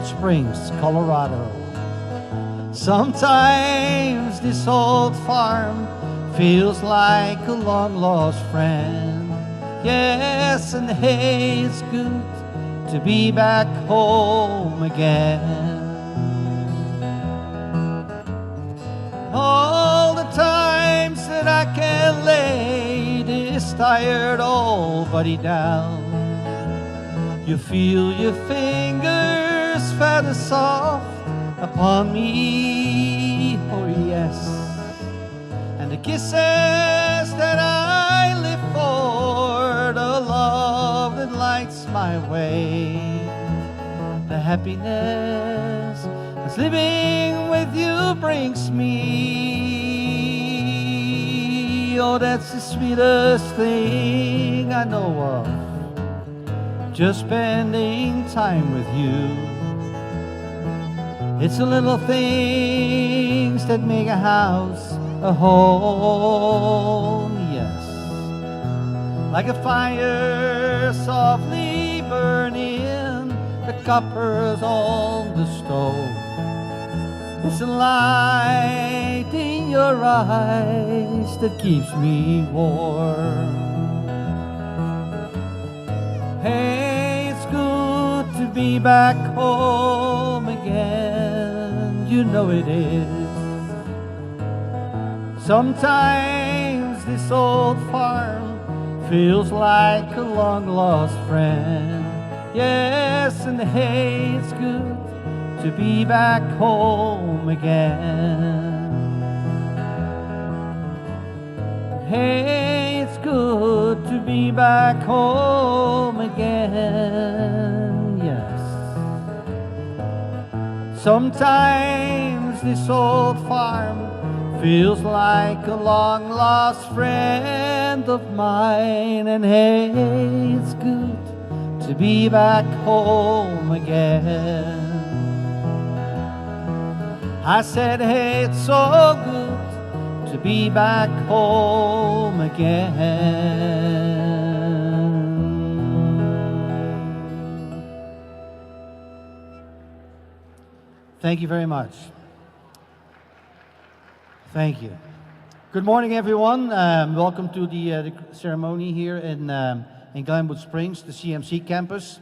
Springs, Colorado. Sometimes this old farm feels like a long-lost friend. Yes, and hey, it's good to be back home again. All the times that I can lay this tired old body down, you feel your fingers feather soft upon me, oh yes, and the kisses that I live for, the love that lights my way, the happiness that's living with you brings me. Oh, that's the sweetest thing I know of, just spending time with you. It's the little things that make a house a home, yes. Like a fire softly burning, the coppers on the stove. It's the light in your eyes that keeps me warm. Hey, it's good to be back home again, you know it is. Sometimes this old farm feels like a long-lost friend. Yes, and hey, it's good to be back home again. Hey, it's good to be back home again, yes. Sometimes this old farm feels like a long-lost friend of mine, and hey, it's good to be back home again. I said, hey, it's so good to be back home again. Thank you very much. Thank you. Good morning, everyone. Welcome to the ceremony here in Glenwood Springs, the CMC campus.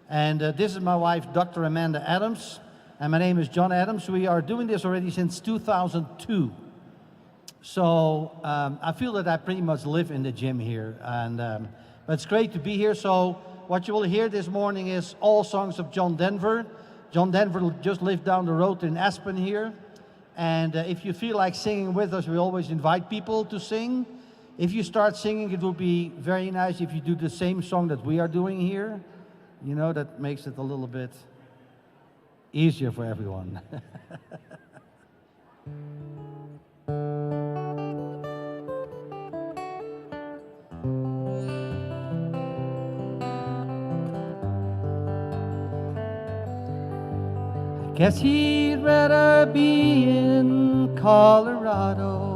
And this is my wife, Dr. Amanda Adams, and my name is John Adams. We are doing this already since 2002. So I feel that I pretty much live in the gym here, and but it's great to be here. So what you will hear this morning is all songs of John Denver. John Denver just lived down the road in Aspen here. And if you feel like singing with us, we always invite people to sing. If you start singing, it will be very nice if you do the same song that we are doing here. You know, that makes it a little bit easier for everyone. Guess he'd rather be in Colorado.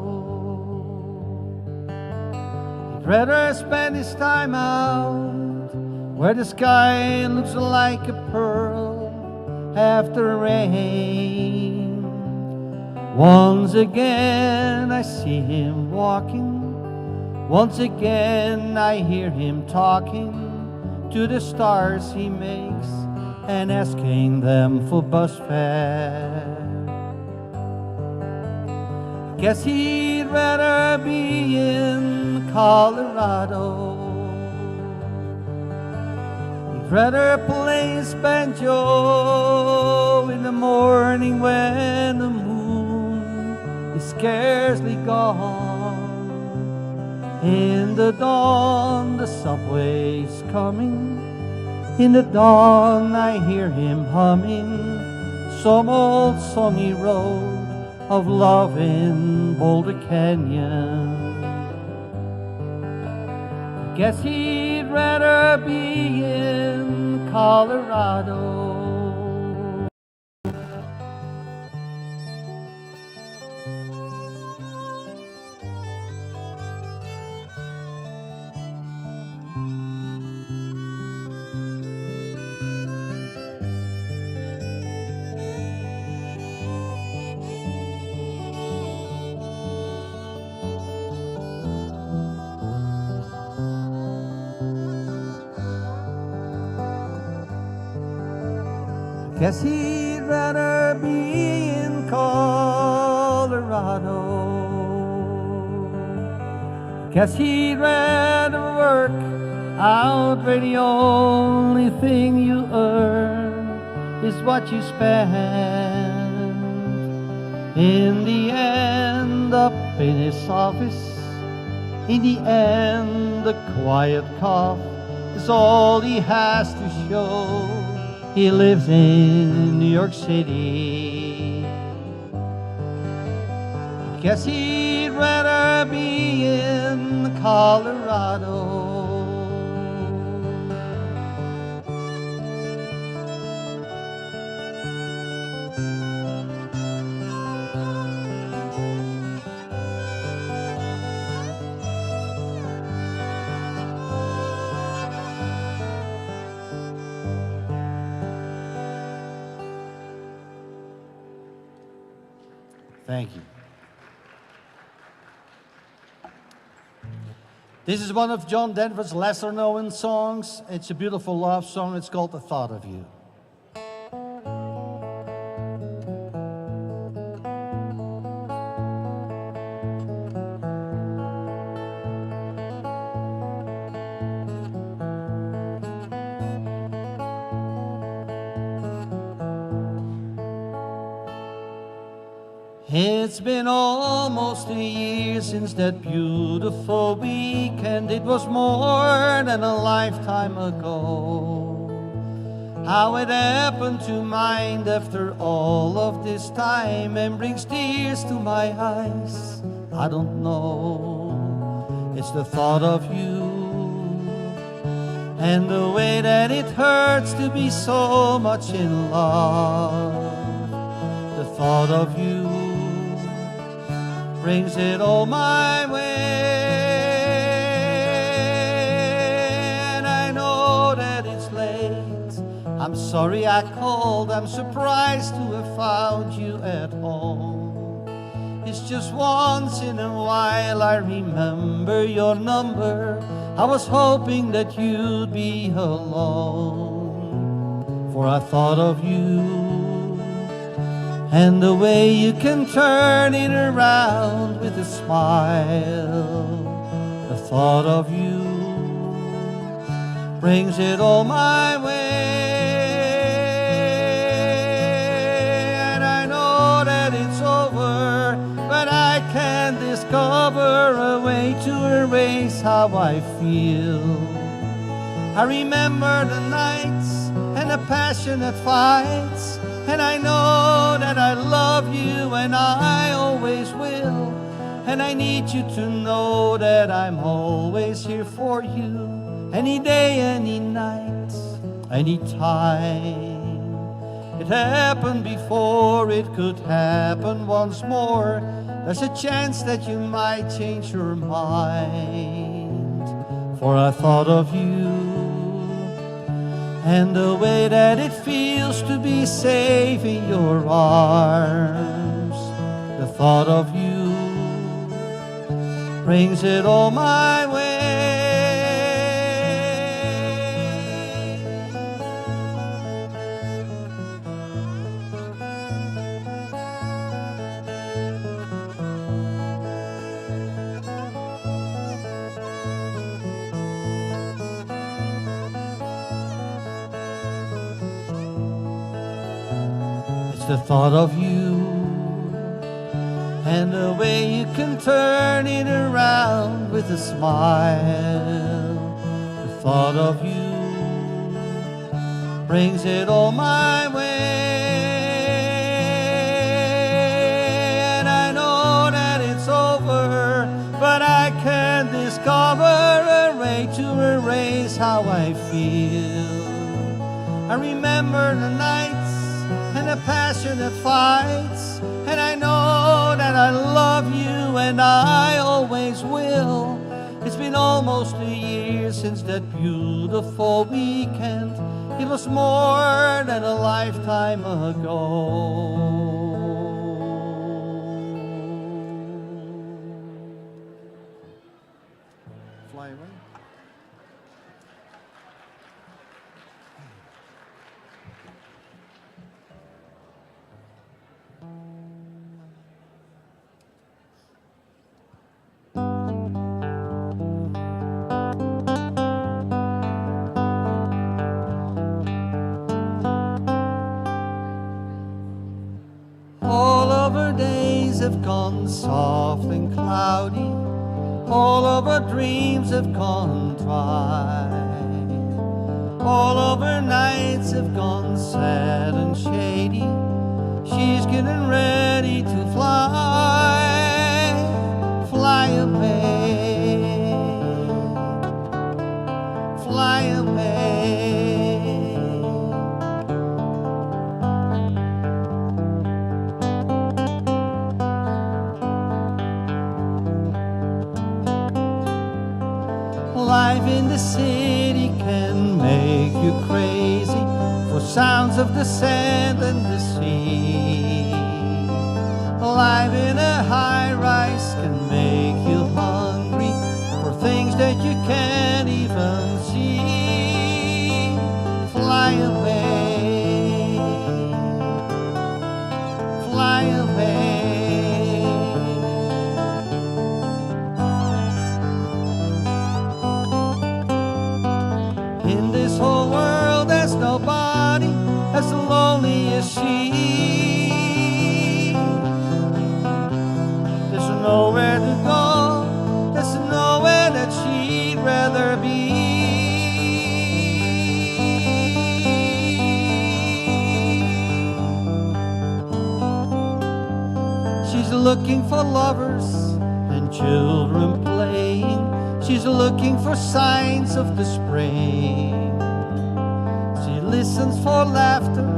He'd rather spend his time out where the sky looks like a pearl after rain. Once again I see him walking, once again I hear him talking to the stars he makes and asking them for bus fare. Guess he'd rather be in Colorado. He'd rather play his banjo in the morning when the moon is scarcely gone. In the dawn the subway's coming. In the dawn I hear him humming some old song he wrote of love in Boulder Canyon. Guess he'd rather be in Colorado. Guess he'd rather be in Colorado. Guess he'd rather work out where the only thing you earn is what you spend. In the end, up in his office, in the end, the quiet cough is all he has to show. He lives in New York City. Guess he'd rather be in Colorado. Thank you. This is one of John Denver's lesser known songs. It's a beautiful love song. It's called The Thought of You. It's been almost a year since that beautiful weekend. It was more than a lifetime ago. How it happened to mind after all of this time and brings tears to my eyes, I don't know. It's the thought of you and the way that it hurts to be so much in love. The thought of you brings it all my way, and I know that it's late. I'm sorry I called, I'm surprised to have found you at home. It's just once in a while I remember your number. I was hoping that you'd be alone, for I thought of you and the way you can turn it around with a smile. The thought of you brings it all my way, and I know that it's over, but I can't discover a way to erase how I feel. I remember the nights and the passionate fights, and I know that I love you and I always will. And I need you to know that I'm always here for you, any day, any night, any time. It happened before, it could happen once more. There's a chance that you might change your mind, for I thought of you and the way that it feels to be safe in your arms. The thought of you brings it all my way. The thought of you and the way you can turn it around with a smile. The thought of you brings it all my way, and I know that it's over, but I can't discover a way to erase how I feel. I remember the nights and the passionate fights, and I know that I love you and I always will. It's been almost a year since that beautiful weekend. It was more than a lifetime ago. Fly away. have gone soft and cloudy, all of her dreams have gone dry, all of her nights have gone sad and shady. She's getting ready to fly, fly away, fly away. Life in the city can make you crazy for sounds of the sand and the sea. Life in a high-rise can make you hungry for things that you can't even see. Fly away, fly away. In this whole world there's nobody as lonely as she. There's nowhere to go, there's nowhere that she'd rather be. She's looking for lovers and children playing. She's looking for signs of the spring. She listens for laughter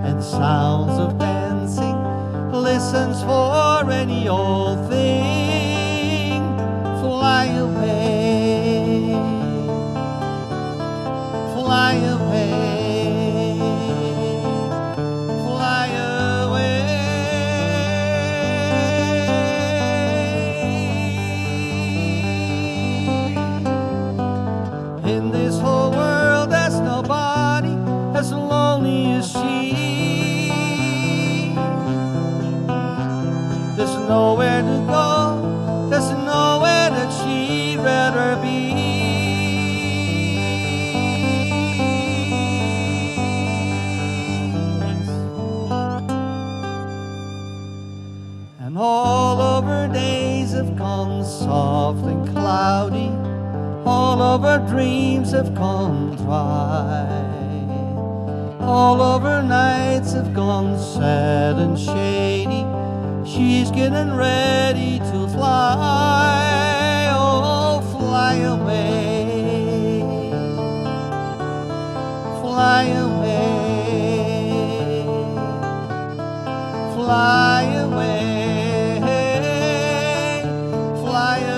and sounds of dancing, listens for any old thing. Fly away, fly away, fly away. In this whole world there's nobody as lonely as she. There's nowhere to go, there's nowhere that she'd rather be. And all of her days have gone soft and cloudy, all of her dreams have gone dry, all of her nights have gone sad and shady. She's getting ready to fly, oh, fly away, fly away, fly away, fly away.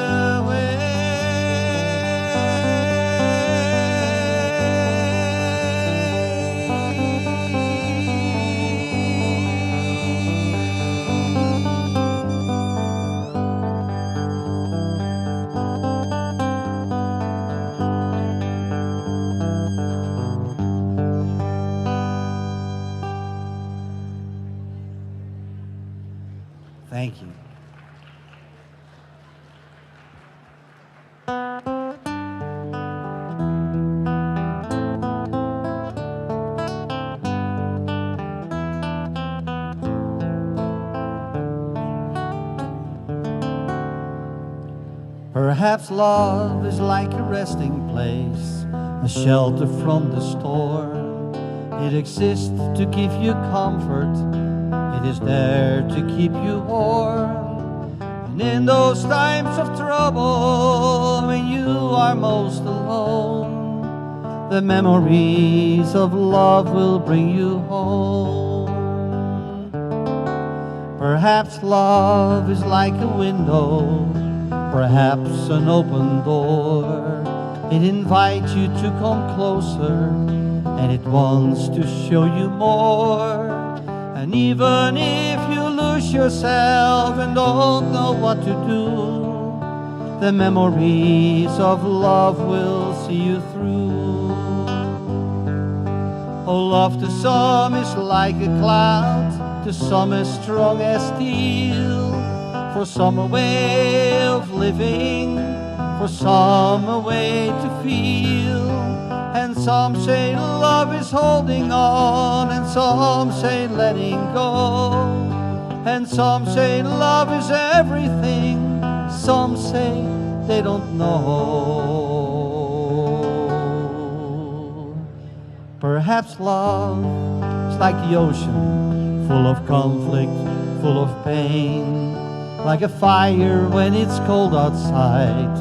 Thank you. Perhaps love is like a resting place, a shelter from the storm. It exists to give you comfort, it is there to keep you warm. And in those times of trouble, when you are most alone, the memories of love will bring you home. Perhaps love is like a window, perhaps an open door. It invites you to come closer, and it wants to show you more. And even if you lose yourself and don't know what to do, the memories of love will see you through. Oh, love to some is like a cloud, to some as strong as steel. For some a way of living, for some a way to feel. And some say love is holding on, and some say letting go. And some say love is everything, some say they don't know. Perhaps love is like the ocean, full of conflict, full of pain, like a fire when it's cold outside,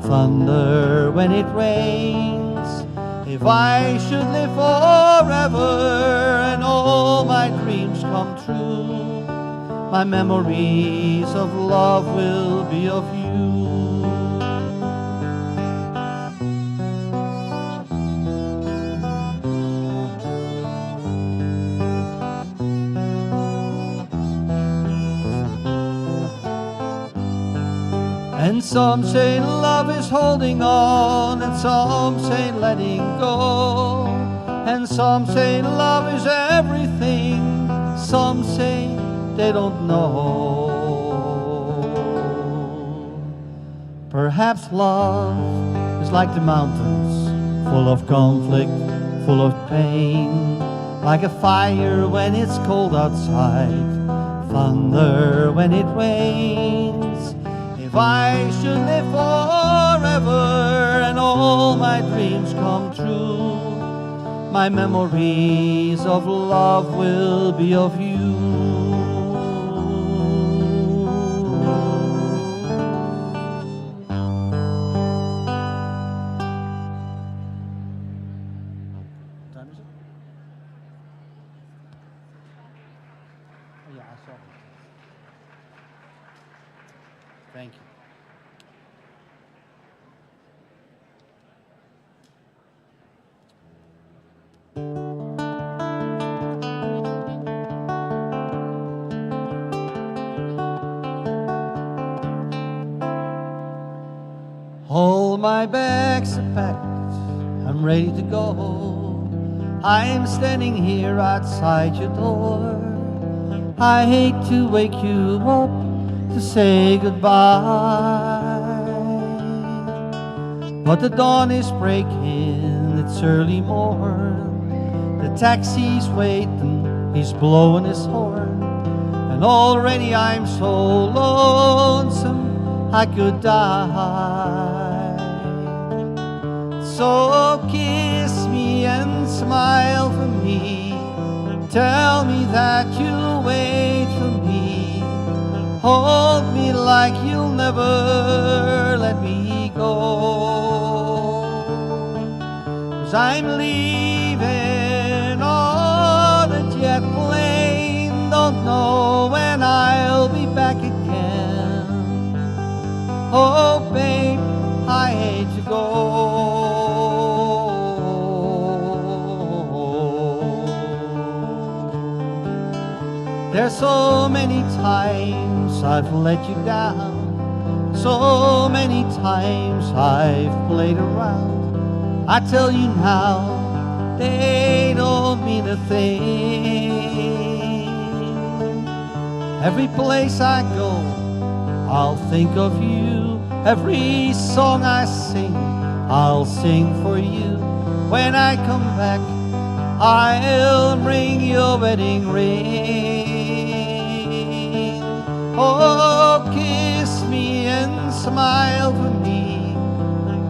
thunder when it rains. If I should live forever and all my dreams come true, my memories of love will be of you. And some say love is holding on, and some say letting go, and some say love is everything, some say they don't know. Perhaps love is like the mountains, full of conflict, full of pain, like a fire when it's cold outside, thunder when it rains. If I should live forever and all my dreams come true, my memories of love will be of you. Thank you. All my bags are packed, I'm ready to go. I'm standing here outside your door. I hate to wake you up to say goodbye, but the dawn is breaking, it's early morn. The taxi's waiting, he's blowing his horn, and already I'm so lonesome I could die. So kiss me and smile for me, tell me that you'll wait for me, hold me like you'll never let me go. 'Cause I'm leaving on a jet plane, don't know when I'll be back again. Oh babe, I hate to go. There's so many times I've let you down, so many times I've played around. I tell you now, they don't mean a thing. Every place I go, I'll think of you. Every song I sing, I'll sing for you. When I come back, I'll bring your wedding ring. Oh, kiss me and smile for me,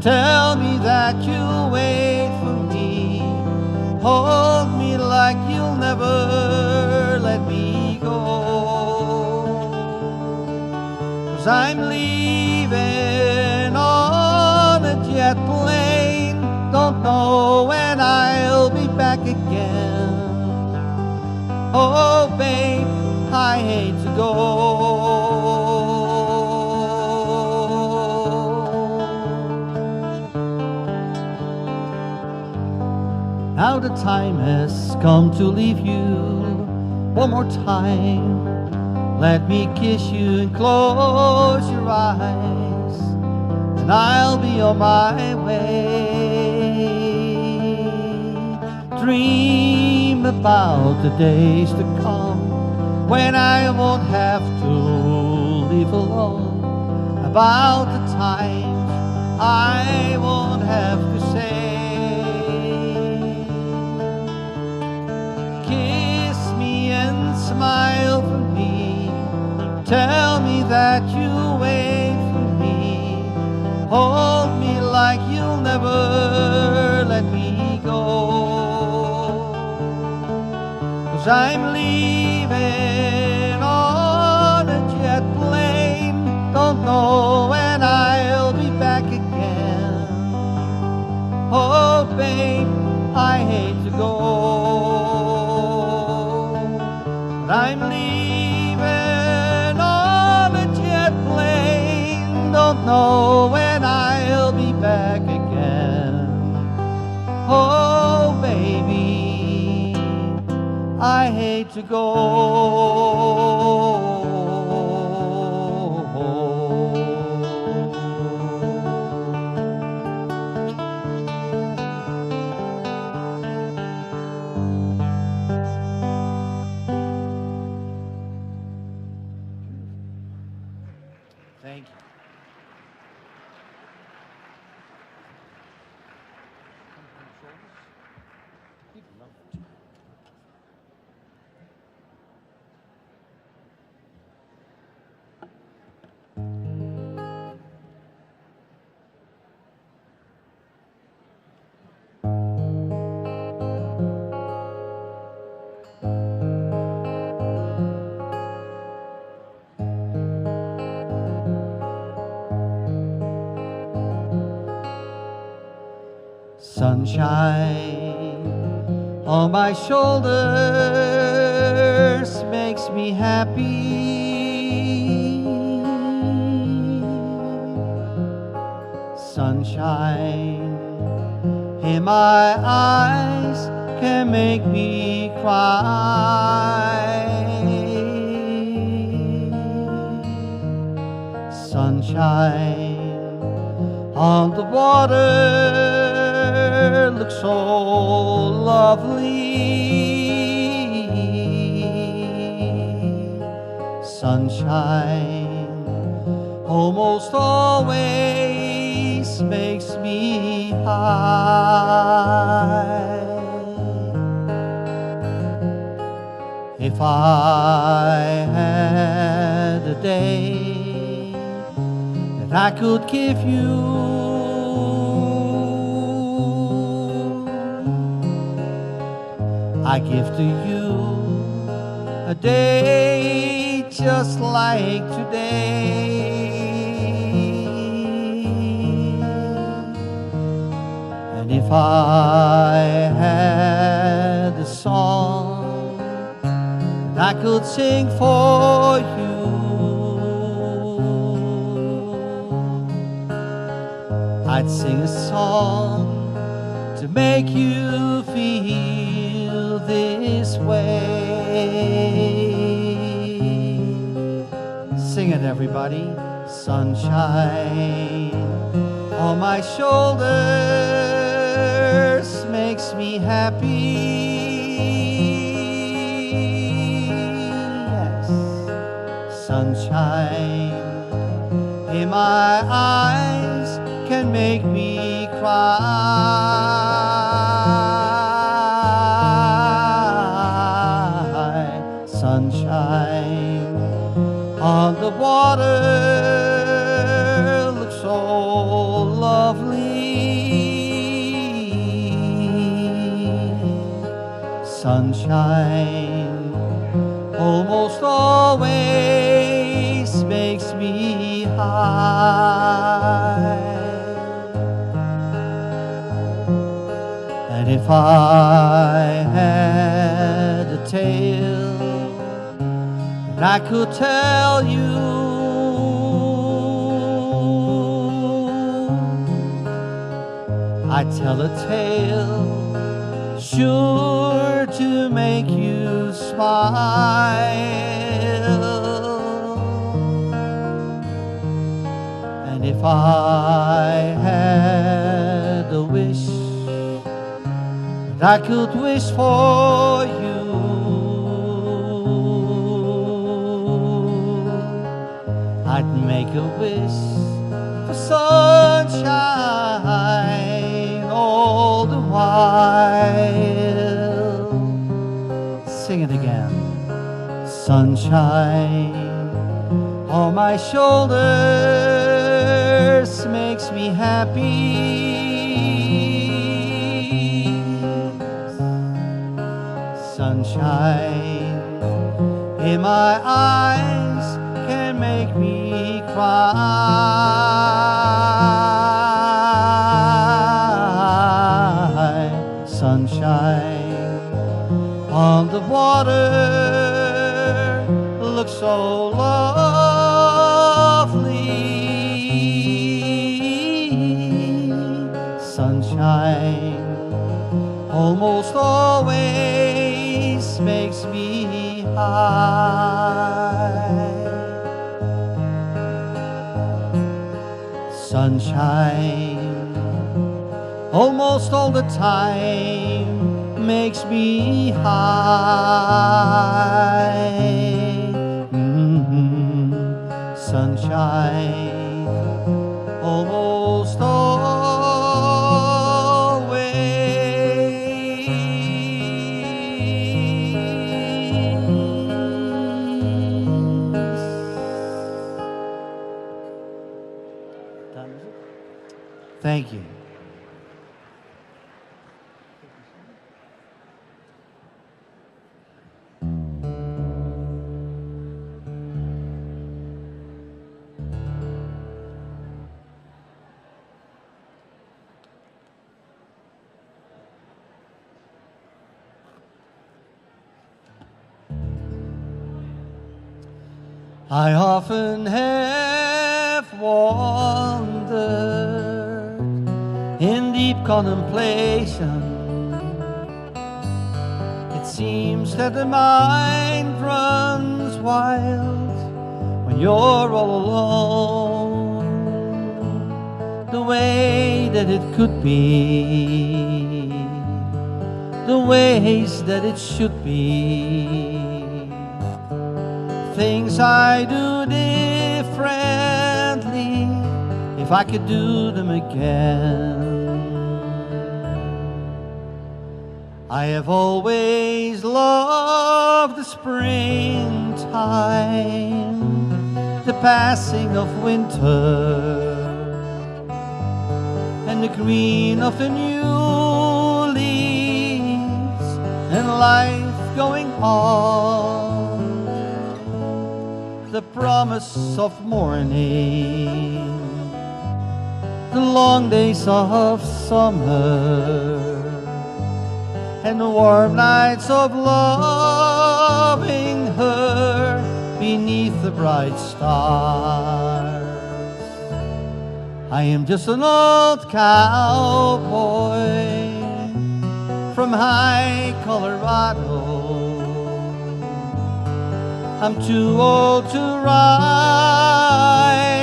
tell me that you'll wait for me, hold me like you'll never let me go. 'Cause I'm leaving on a jet plane, don't know when I'll be back again. Oh babe, I hate to go. Now the time has come to leave you. One more time, let me kiss you and close your eyes, and I'll be on my way. Dream about the days to come, when I won't have to live alone, about the times I won't have to say. Kiss me and smile for me, Tell me that you'll wait for me. Hold me like you'll never let me go. 'Cause I'm leaving on a jet plane. Don't know when I'll be back again. Oh, babe, I hate to go, but I'm leaving on a jet plane. Don't know when I'll be back again. Oh, baby, I hate to go. Thank you. Sunshine on my shoulders makes me happy. Sunshine in my eyes can make me cry. Sunshine on the water looks so lovely. Sunshine almost always makes me high. If I had a day that I could give you, I give to you a day just like today. And if I had a song that I could sing for you, I'd sing a song to make you feel this way. Sing it, everybody. Sunshine on my shoulders makes me happy. Yes. Sunshine in my eyes can make me cry. Sunshine on the water looks so lovely. Sunshine almost always makes me high. And if I had a tale that I could tell you, I'd tell a tale sure to make you smile. And if I had a wish that I could wish for you, I'd make a wish for sunshine all the while. Sing it again. Sunshine on my shoulders makes me happy. Sunshine in my eyes can make me cry. Sunshine on the water looks so lovely. Sunshine almost always makes me high. Sunshine almost all the time makes me high. Sunshine almost always. Thank you. I often have wandered in deep contemplation. It seems that the mind runs wild when you're all alone. The way that it could be, the ways that it should be, things I do differently if I could do them again. I have always loved the springtime, the passing of winter, and the green of the new leaves, and life going on. The promise of morning, the long days of summer, and the warm nights of loving her beneath the bright stars. I am just an old cowboy from high Colorado. I'm too old to ride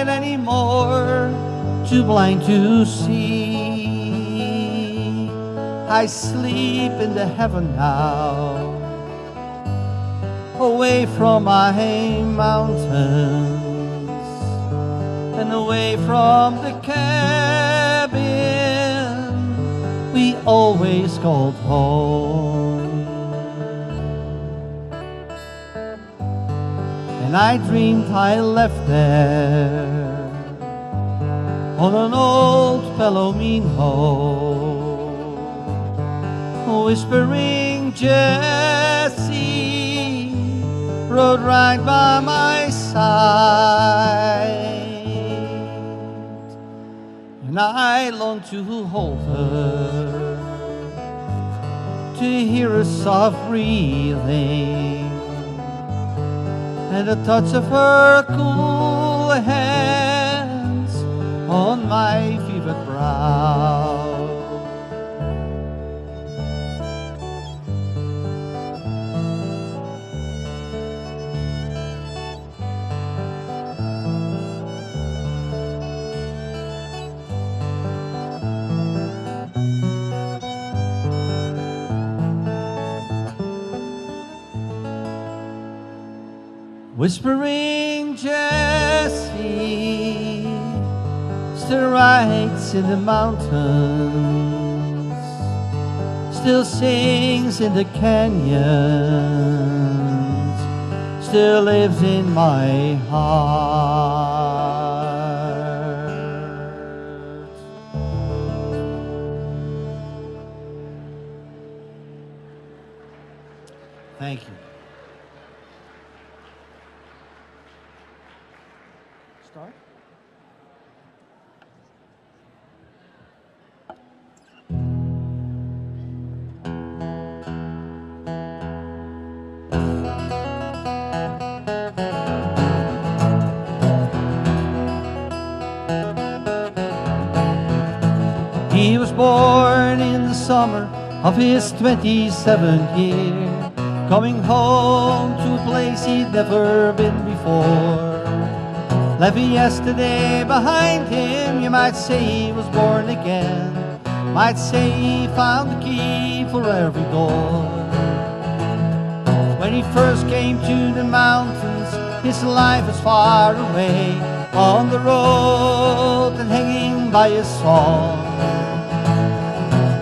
anymore, too blind to see. I sleep in the heaven now, away from my mountains, and away from the cabin we always called home. And I dreamed I left there on an old Palomino, whispering Jessie rode right by my side. And I longed to hold her, to hear her soft breathing, and the touch of her cool hands on my fevered brow. Whispering Jessie still rides in the mountains, still sings in the canyons, still lives in my heart. Thank you. Start. He was born in the summer of his 27th year, coming home to a place he'd never been before. Left yesterday behind him, you might say he was born again. Might say he found the key for every door. When he first came to the mountains, his life was far away, on the road and hanging by a song.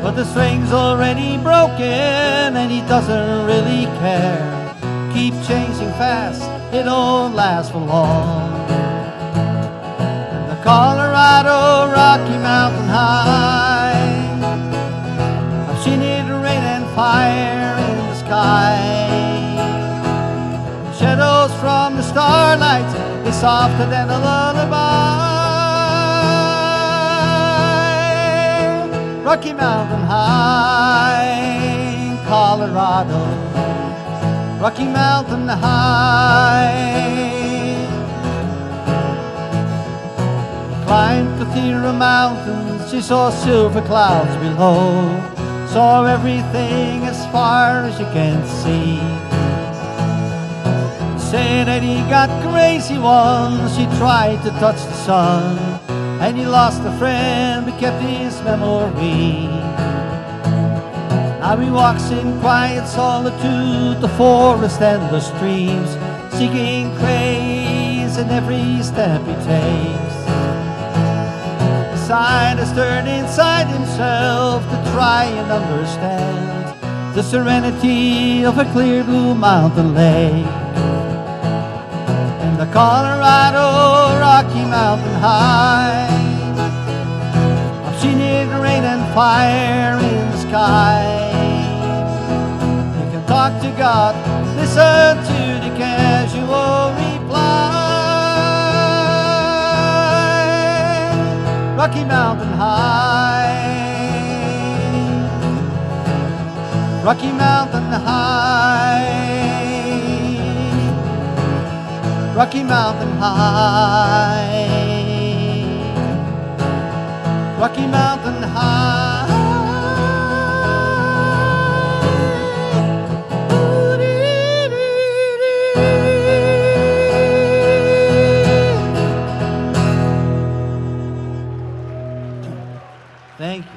But the string's already broken and he doesn't really care. Keep changing fast, it don't last for long. In the Colorado Rocky Mountain High, I've seen it rain and fire in the sky. Shadows from the starlight is softer than a lullaby. Rocky Mountain High, Colorado. Rocky Mountain High. Climbed Cathedral Mountains, she saw silver clouds below. Saw everything as far as you can see. Said that he got crazy once, he tried to touch the sun, and he lost a friend but kept his memory. Now he walks in quiet solitude, the forest and the streams, seeking grace in every step he takes. His side has turned inside himself to try and understand the serenity of a clear blue mountain lake. In the Colorado Rocky Mountain High, I've seen it rain and fire in the sky. You can talk to God, listen to the casual reply. Rocky Mountain High, Rocky Mountain High, Rocky Mountain High, Rocky Mountain High. Thank you.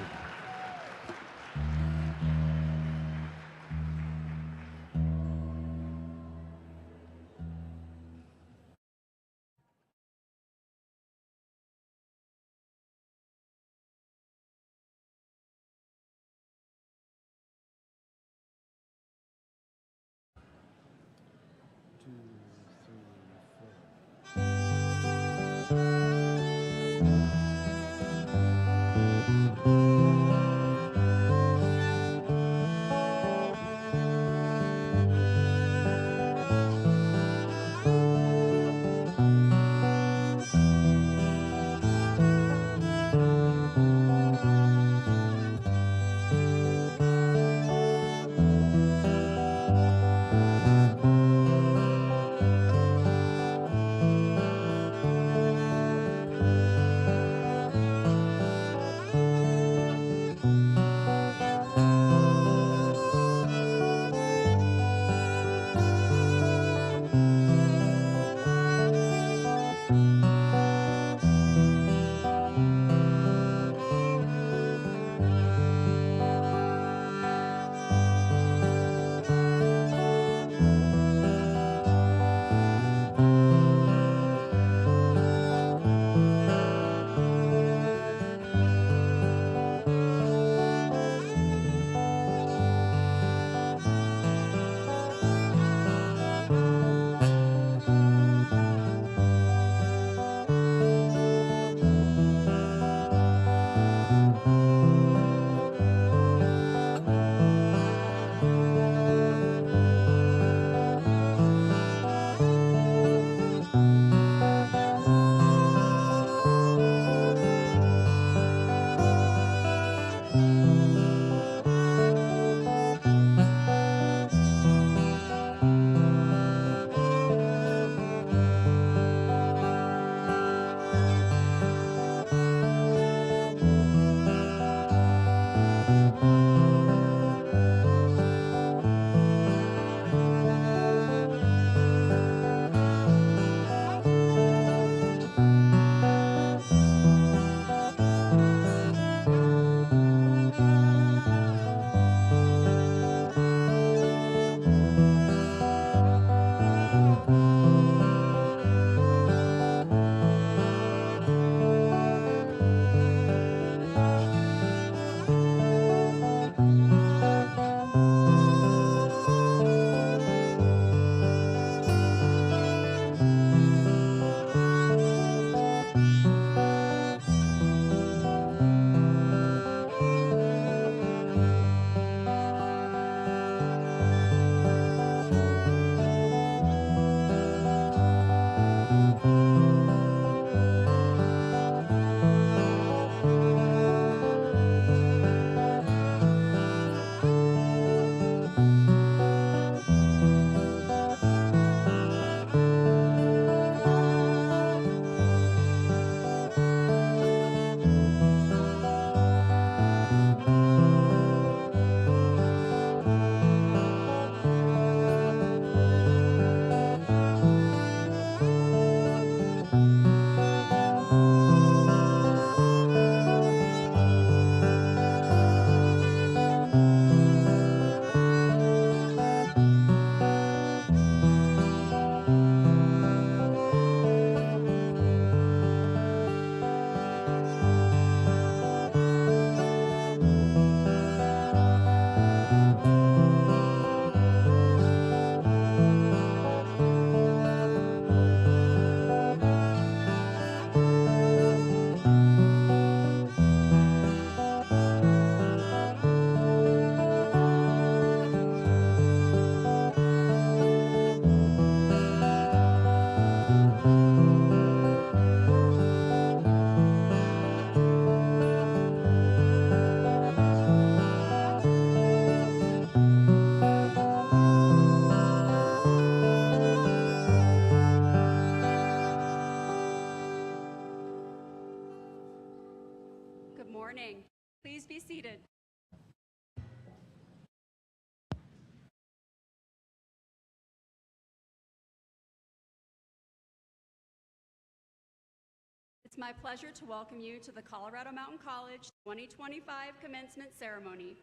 It's my pleasure to welcome you to the Colorado Mountain College 2025 Commencement Ceremony.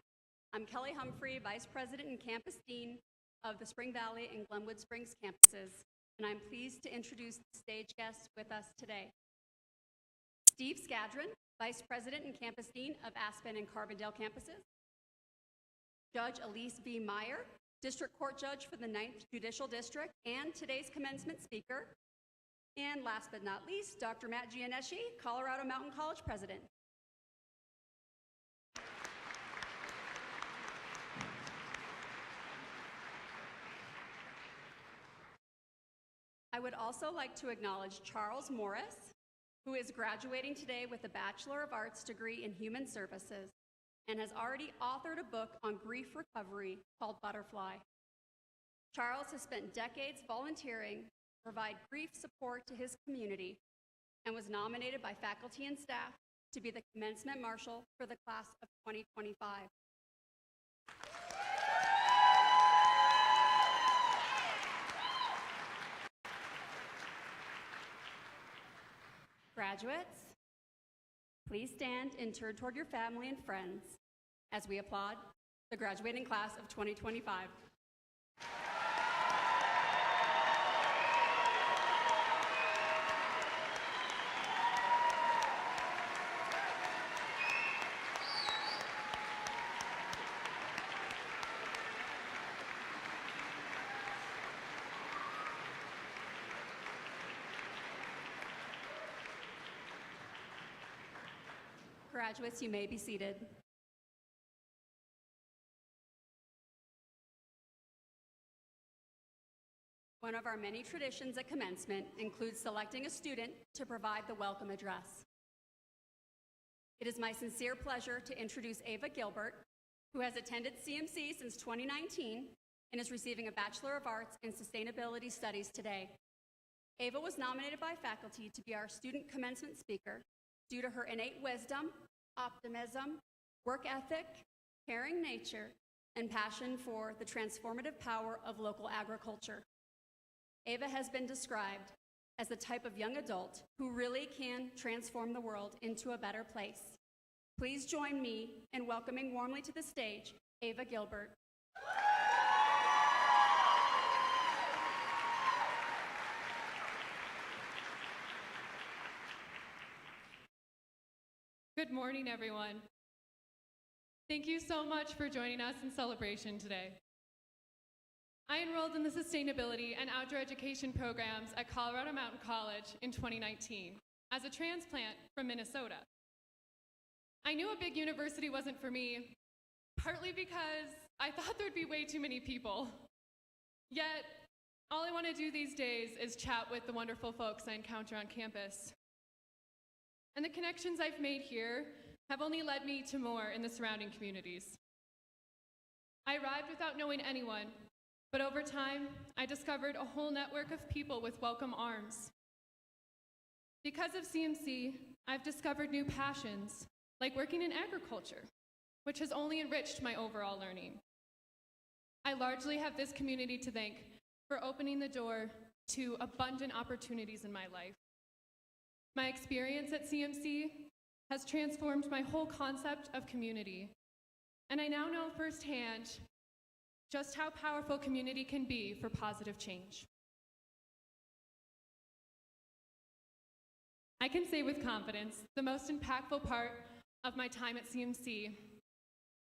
I'm Kelly Humphrey, Vice President and Campus Dean of the Spring Valley and Glenwood Springs campuses, and I'm pleased to introduce the stage guests with us today. Steve Skadron, Vice President and Campus Dean of Aspen and Carbondale campuses. Judge Elise V. Meyer, District Court Judge for the 9th Judicial District and today's commencement speaker. And last but not least, Dr. Matt Gianeschi, Colorado Mountain College President. I would also like to acknowledge Charles Morris, who is graduating today with a Bachelor of Arts degree in Human Services and has already authored a book on grief recovery called Butterfly. Charles has spent decades volunteering to provide grief support to his community and was nominated by faculty and staff to be the commencement marshal for the class of 2025. Graduates, please stand and turn toward your family and friends as we applaud the graduating class of 2025. Graduates, you may be seated. One of our many traditions at commencement includes selecting a student to provide the welcome address. It is my sincere pleasure to introduce Ava Gilbert, who has attended CMC since 2019 and is receiving a Bachelor of Arts in Sustainability Studies today. Ava was nominated by faculty to be our student commencement speaker due to her innate wisdom, optimism, work ethic, caring nature, and passion for the transformative power of local agriculture. Ava has been described as the type of young adult who really can transform the world into a better place. Please join me in welcoming warmly to the stage, Ava Gilbert. Good morning, everyone. Thank you so much for joining us in celebration today. I enrolled in the Sustainability and Outdoor Education programs at Colorado Mountain College in 2019 as a transplant from Minnesota. I knew a big university wasn't for me, partly because I thought there'd be way too many people. Yet, all I want to do these days is chat with the wonderful folks I encounter on campus. And the connections I've made here have only led me to more in the surrounding communities. I arrived without knowing anyone, but over time, I discovered a whole network of people with welcome arms. Because of CMC, I've discovered new passions, like working in agriculture, which has only enriched my overall learning. I largely have this community to thank for opening the door to abundant opportunities in my life. My experience at CMC has transformed my whole concept of community, and I now know firsthand just how powerful community can be for positive change. I can say with confidence, the most impactful part of my time at CMC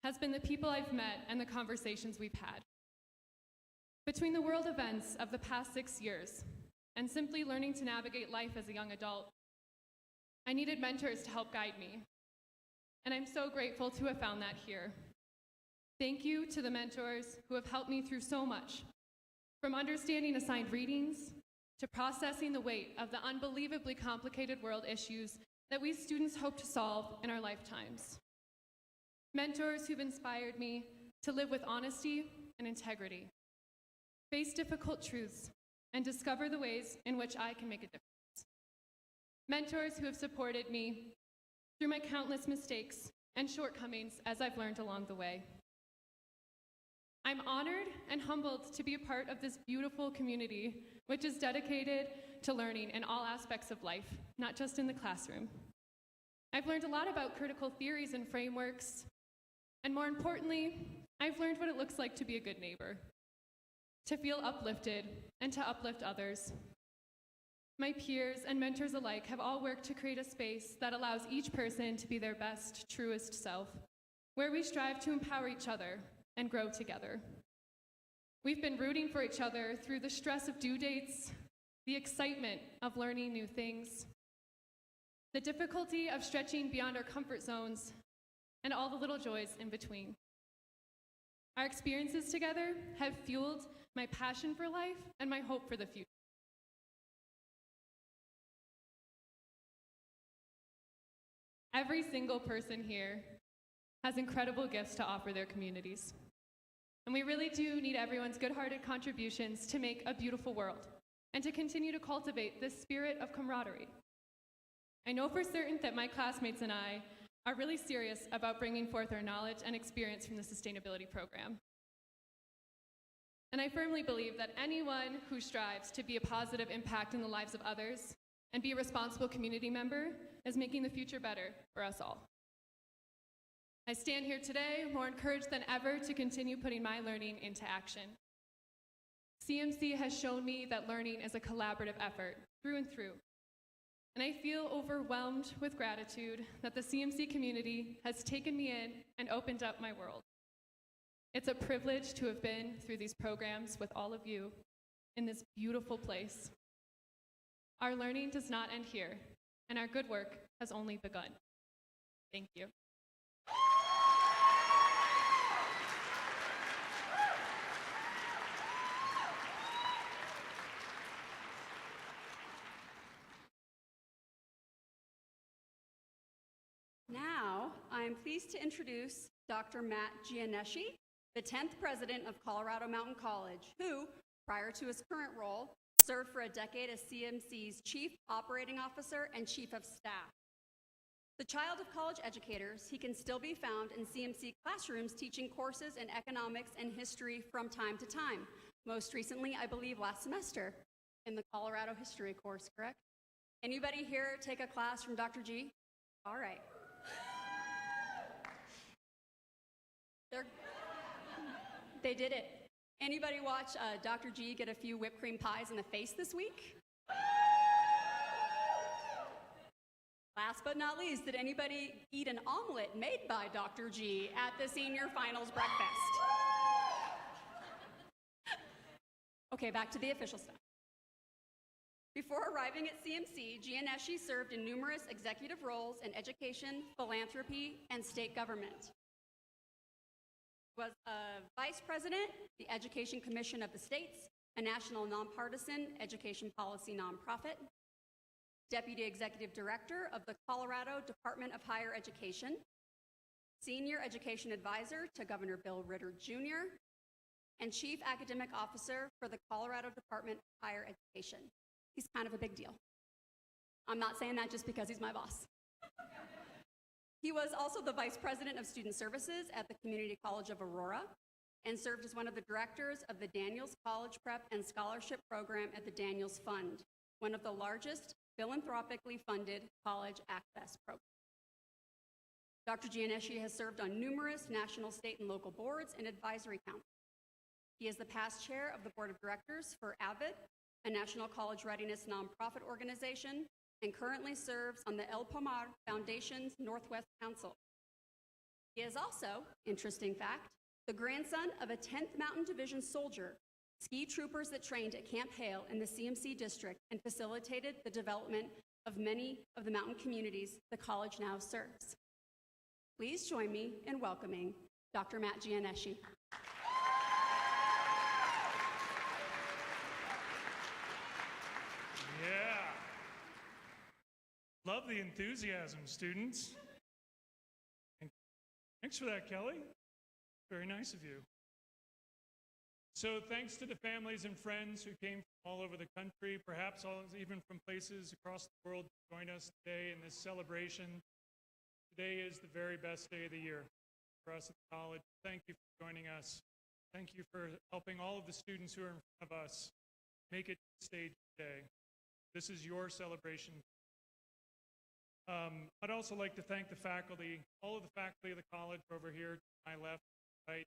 has been the people I've met and the conversations we've had. Between the world events of the past 6 years and simply learning to navigate life as a young adult, I needed mentors to help guide me, and I'm so grateful to have found that here. Thank you to the mentors who have helped me through so much, from understanding assigned readings to processing the weight of the unbelievably complicated world issues that we students hope to solve in our lifetimes. Mentors who've inspired me to live with honesty and integrity, face difficult truths, and discover the ways in which I can make a difference. Mentors who have supported me through my countless mistakes and shortcomings as I've learned along the way. I'm honored and humbled to be a part of this beautiful community which is dedicated to learning in all aspects of life, not just in the classroom. I've learned a lot about critical theories and frameworks, and more importantly, I've learned what it looks like to be a good neighbor, to feel uplifted and to uplift others. My peers and mentors alike have all worked to create a space that allows each person to be their best, truest self, where we strive to empower each other and grow together. We've been rooting for each other through the stress of due dates, the excitement of learning new things, the difficulty of stretching beyond our comfort zones, and all the little joys in between. Our experiences together have fueled my passion for life and my hope for the future. Every single person here has incredible gifts to offer their communities. And we really do need everyone's good-hearted contributions to make a beautiful world and to continue to cultivate this spirit of camaraderie. I know for certain that my classmates and I are really serious about bringing forth our knowledge and experience from the sustainability program. And I firmly believe that anyone who strives to be a positive impact in the lives of others and be a responsible community member is making the future better for us all. I stand here today more encouraged than ever to continue putting my learning into action. CMC has shown me that learning is a collaborative effort through and through. And I feel overwhelmed with gratitude that the CMC community has taken me in and opened up my world. It's a privilege to have been through these programs with all of you in this beautiful place. Our learning does not end here, and our good work has only begun. Thank you. Now, I am pleased to introduce Dr. Matt Gianeschi, the 10th president of Colorado Mountain College, who, prior to his current role, served for a decade as CMC's Chief Operating Officer and Chief of Staff. The child of college educators, he can still be found in CMC classrooms teaching courses in economics and history from time to time. Most recently, I believe last semester, in the Colorado history course, correct? Anybody here take a class from Dr. G? All right. They did it. Anybody watch Dr. G get a few whipped cream pies in the face this week? Last but not least, did anybody eat an omelet made by Dr. G at the senior finals breakfast? Okay, back to the official stuff. Before arriving at CMC, Gianeschi served in numerous executive roles in education, philanthropy, and state government. Was a vice president, the Education Commission of the States, a national nonpartisan education policy nonprofit, deputy executive director of the Colorado Department of Higher Education, senior education advisor to Governor Bill Ritter Jr., and chief academic officer for the Colorado Department of Higher Education. He's kind of a big deal. I'm not saying that just because he's my boss. He was also the Vice President of Student Services at the Community College of Aurora and served as one of the directors of the Daniels College Prep and Scholarship Program at the Daniels Fund, one of the largest philanthropically funded college access programs. Dr. Gianeschi has served on numerous national, state, and local boards and advisory councils. He is the past chair of the board of directors for AVID, a national college readiness nonprofit organization, and currently serves on the El Pomar Foundation's Northwest Council. He is also, interesting fact, the grandson of a 10th Mountain Division soldier, ski troopers that trained at Camp Hale in the CMC district and facilitated the development of many of the mountain communities the college now serves. Please join me in welcoming Dr. Matt Gianeschi. Yeah. Love the enthusiasm, students. Thanks for that, Kelly. Very nice of you. So thanks to the families and friends who came from all over the country, perhaps even from places across the world to join us today in this celebration. Today is the very best day of the year for us at the college. Thank you for joining us. Thank you for helping all of the students who are in front of us make it to the stage today. This is your celebration. I'd also like to thank the faculty, all of the faculty of the college over here to my left, right.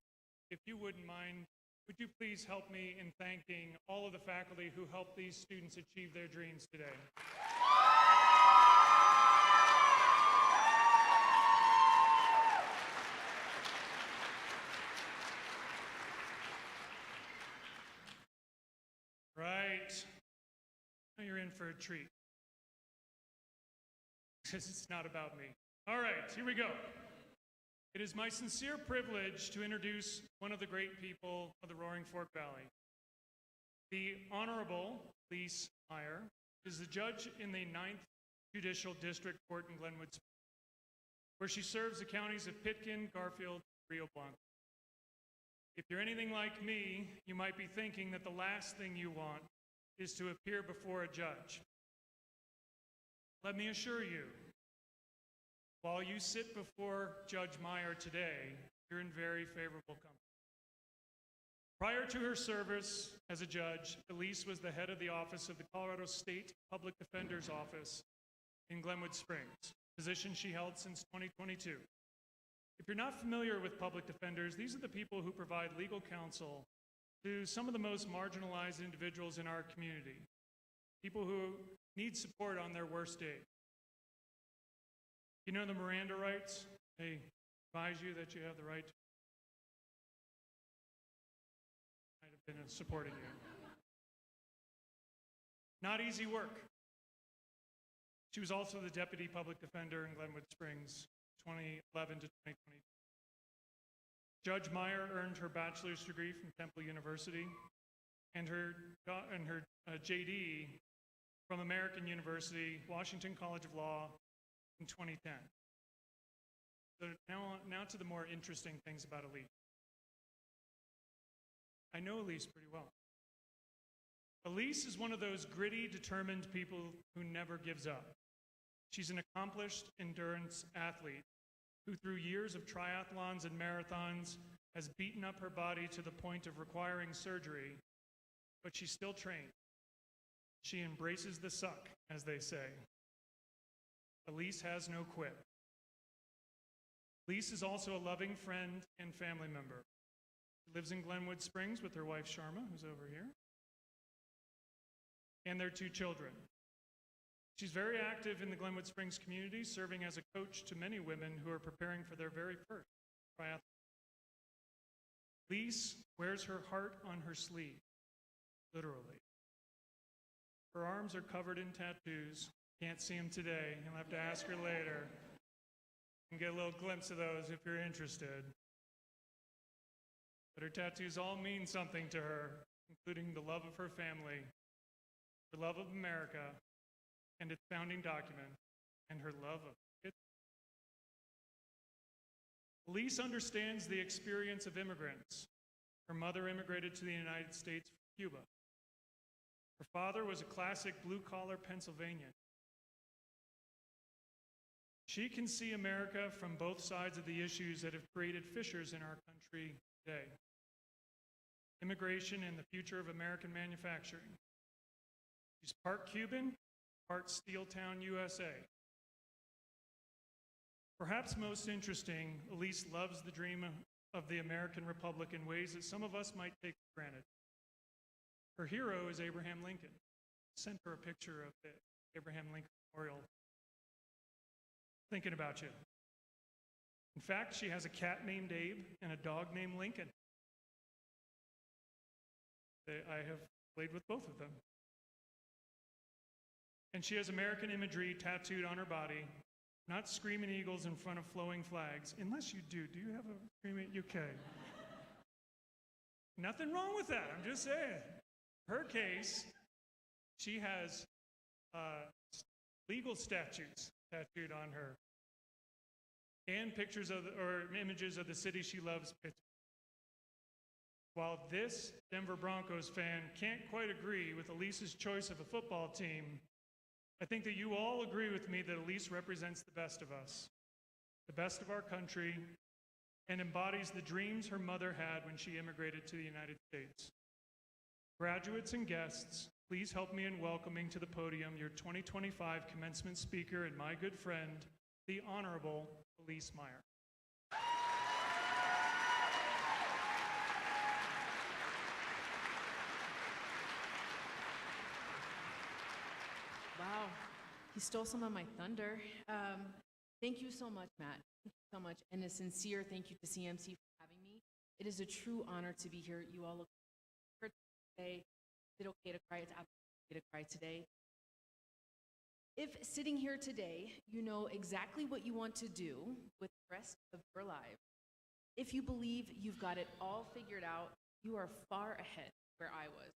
If you wouldn't mind, would you please help me in thanking all of the faculty who helped these students achieve their dreams today? Right. Now you're in for a treat. Because it's not about me. All right, here we go. It is my sincere privilege to introduce one of the great people of the Roaring Fork Valley. The Honorable Lise Meyer is the judge in the 9th Judicial District Court in Glenwood Springs, where she serves the counties of Pitkin, Garfield, and Rio Blanco. If you're anything like me, you might be thinking that the last thing you want is to appear before a judge. Let me assure you, while you sit before Judge Meyer today, you're in very favorable company. Prior to her service as a judge, Elise was the head of the office of the Colorado State Public Defender's Office in Glenwood Springs, a position she held since 2022. If you're not familiar with public defenders, these are the people who provide legal counsel to some of the most marginalized individuals in our community, people who need support on their worst day. You know the Miranda rights? They advise you that you have the right to. Might have been supporting you. Not easy work. She was also the deputy public defender in Glenwood Springs, 2011 to 2020. Judge Meyer earned her bachelor's degree from Temple University and her JD from American University, Washington College of Law in 2010. So now to the more interesting things about Elise. I know Elise pretty well. Elise is one of those gritty, determined people who never gives up. She's an accomplished endurance athlete who through years of triathlons and marathons has beaten up her body to the point of requiring surgery, but she still trains. She embraces the suck, as they say. Elise has no quit. Elise is also a loving friend and family member. She lives in Glenwood Springs with her wife, Sharma, who's over here, and their 2 children. She's very active in the Glenwood Springs community, serving as a coach to many women who are preparing for their very first triathlon. Elise wears her heart on her sleeve, literally. Her arms are covered in tattoos. Can't see them today. You'll have to ask her later. You can get a little glimpse of those if you're interested. But her tattoos all mean something to her, including the love of her family, her love of America, and its founding document, and her love of it. Elise understands the experience of immigrants. Her mother immigrated to the United States from Cuba. Her father was a classic blue-collar Pennsylvanian. She can see America from both sides of the issues that have created fissures in our country today. Immigration and the future of American manufacturing. She's part Cuban, part Steel Town, USA. Perhaps most interesting, Elise loves the dream of the American Republic in ways that some of us might take for granted. Her hero is Abraham Lincoln. Sent her a picture of the Abraham Lincoln Memorial. Thinking about you. In fact, she has a cat named Abe and a dog named Lincoln. I have played with both of them. And she has American imagery tattooed on her body, not screaming eagles in front of flowing flags, unless you do. Do you have a screaming? UK? Nothing wrong with that, I'm just saying. Her case, she has legal statutes tattooed on her, and pictures of or images of the city she loves. While this Denver Broncos fan can't quite agree with Elise's choice of a football team, I think that you all agree with me that Elise represents the best of us, the best of our country, and embodies the dreams her mother had when she immigrated to the United States. Graduates and guests, please help me in welcoming to the podium your 2025 commencement speaker and my good friend, the Honorable Elise Meyer. Wow, he stole some of my thunder. Thank you so much, Matt. Thank you so much. And a sincere thank you to CMC for having me. It is a true honor to be here. You all look hurt today. Is it okay to cry? It's absolutely okay to cry today. If sitting here today, you know exactly what you want to do with the rest of your life, if you believe you've got it all figured out, you are far ahead where I was.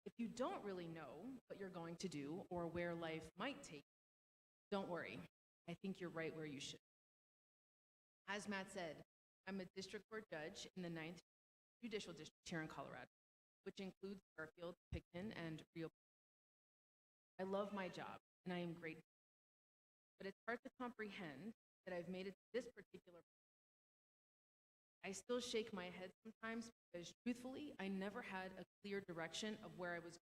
If you don't really know what you're going to do or where life might take you, don't worry. I think you're right where you should. As Matt said, I'm a district court judge in the 9th Judicial District here in Colorado, which includes Garfield, Picton, and Rio. I love my job, and I am grateful. But it's hard to comprehend that I've made it to this particular point. I still shake my head sometimes because, truthfully, I never had a clear direction of where I was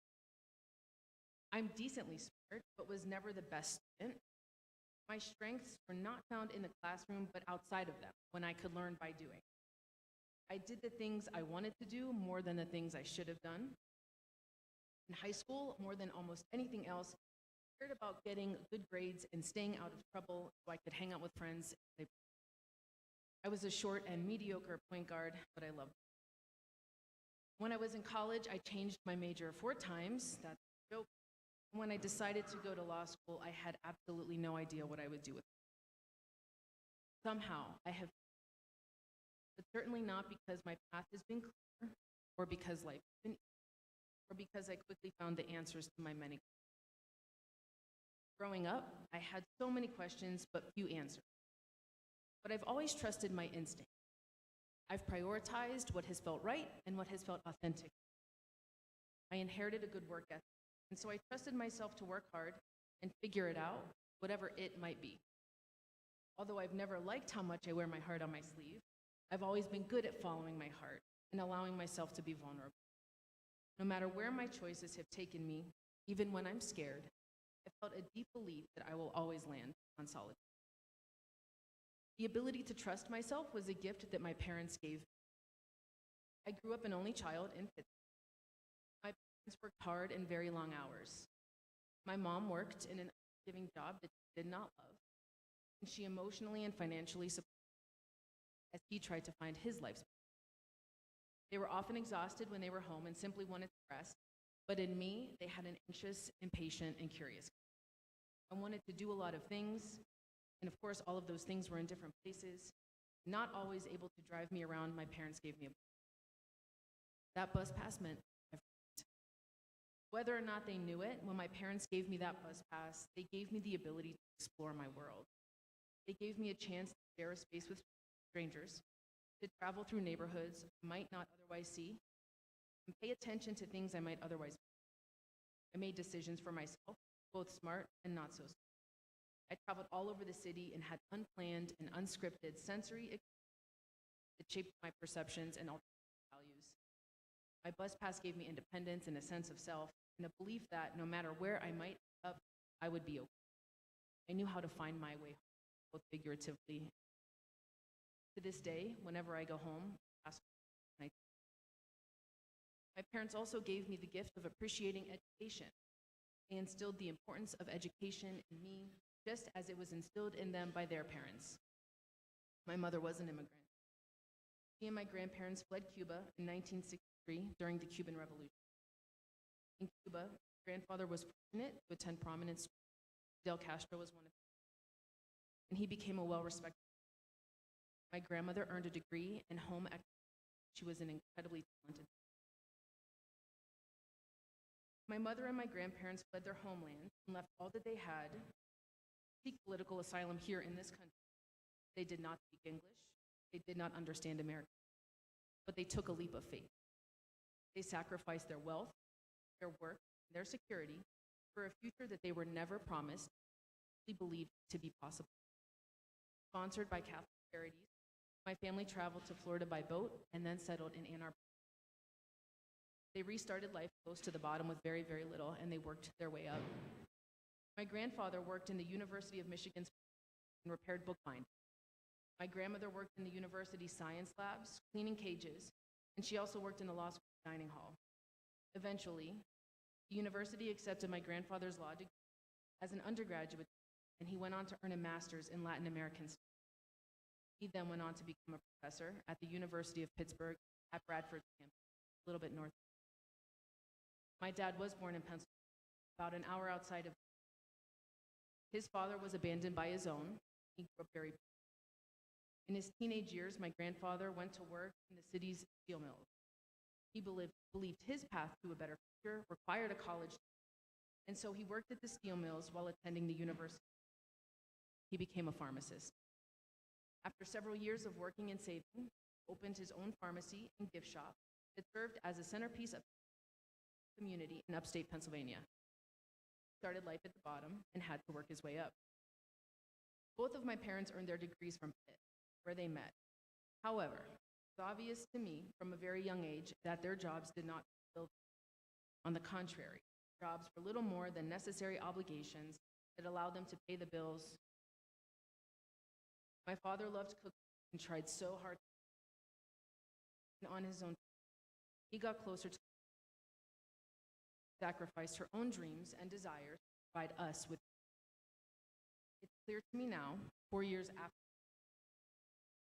going. I'm decently smart, but was never the best student. My strengths were not found in the classroom, but outside of them, when I could learn by doing. I did the things I wanted to do more than the things I should have done. In high school, more than almost anything else, I cared about getting good grades and staying out of trouble so I could hang out with friends. I was a short and mediocre point guard, but I loved it. When I was in college, I changed my major 4 times. That's a joke. When I decided to go to law school, I had absolutely no idea what I would do with it. Somehow, I have, but certainly not because my path has been clear, or because life has been easy, or because I quickly found the answers to my many questions. Growing up, I had so many questions, but few answers. But I've always trusted my instinct. I've prioritized what has felt right and what has felt authentic. I inherited a good work ethic, and so I trusted myself to work hard and figure it out, whatever it might be. Although I've never liked how much I wear my heart on my sleeve, I've always been good at following my heart and allowing myself to be vulnerable. No matter where my choices have taken me, even when I'm scared, I felt a deep belief that I will always land on solid. The ability to trust myself was a gift that my parents gave me. I grew up an only child in Pittsburgh. My parents worked hard and very long hours. My mom worked in an unforgiving job that she did not love, and she emotionally and financially supported me as he tried to find his life's purpose. They were often exhausted when they were home and simply wanted to rest, but in me, they had an anxious, impatient, and curious. I wanted to do a lot of things, and of course, all of those things were in different places, not always able to drive me around. My parents gave me a bus. That bus pass meant everything. Whether or not they knew it, when my parents gave me that bus pass, they gave me the ability to explore my world. They gave me a chance to share a space with strangers, to travel through neighborhoods I might not otherwise see, and pay attention to things I might otherwise miss. I made decisions for myself, both smart and not so smart. I traveled all over the city and had unplanned and unscripted sensory experiences that shaped my perceptions and ultimate values. My bus pass gave me independence and a sense of self, and a belief that no matter where I might end up, I would be okay. I knew how to find my way home, both figuratively. To this day, whenever I go home, my parents also gave me the gift of appreciating education. They instilled the importance of education in me, just as it was instilled in them by their parents. My mother was an immigrant. She and my grandparents fled Cuba in 1963 during the Cuban Revolution. In Cuba, my grandfather was fortunate to attend prominent schools. Fidel Castro was one of them, and he became a well-respected. My grandmother earned a degree in home economics. She was an incredibly talented. My mother and my grandparents fled their homeland and left all that they had to seek political asylum here in this country. They did not speak English. They did not understand American, but they took a leap of faith. They sacrificed their wealth, their work, and their security for a future that they were never promised, they believed to be possible. Sponsored by Catholic Charities, my family traveled to Florida by boat and then settled in Ann Arbor. They restarted life close to the bottom with very, very little, and they worked their way up. My grandfather worked in the University of Michigan and repaired bookbinding. My grandmother worked in the university science labs, cleaning cages, and she also worked in the law school dining hall. Eventually, the university accepted my grandfather's law degree as an undergraduate, and he went on to earn a master's in Latin American studies. He then went on to become a professor at the University of Pittsburgh at Bradford campus, a little bit north. My dad was born in Pennsylvania, about an hour outside of. His father was abandoned by his own. He grew up very poor. In his teenage years, my grandfather went to work in the city's steel mills. He believed his path to a better future required a college degree, and so he worked at the steel mills while attending the university. He became a pharmacist. After several years of working and saving, he opened his own pharmacy and gift shop that served as a centerpiece of the community in upstate Pennsylvania. He started life at the bottom and had to work his way up. Both of my parents earned their degrees from Pitt, where they met. However, it's obvious to me from a very young age that their jobs did not fulfill them. On the contrary, jobs were little more than necessary obligations that allowed them to pay the bills. My father loved cooking and tried so hard and on his own. He got closer to sacrificed her own dreams and desires to provide us with. It's clear to me now, 4 years after,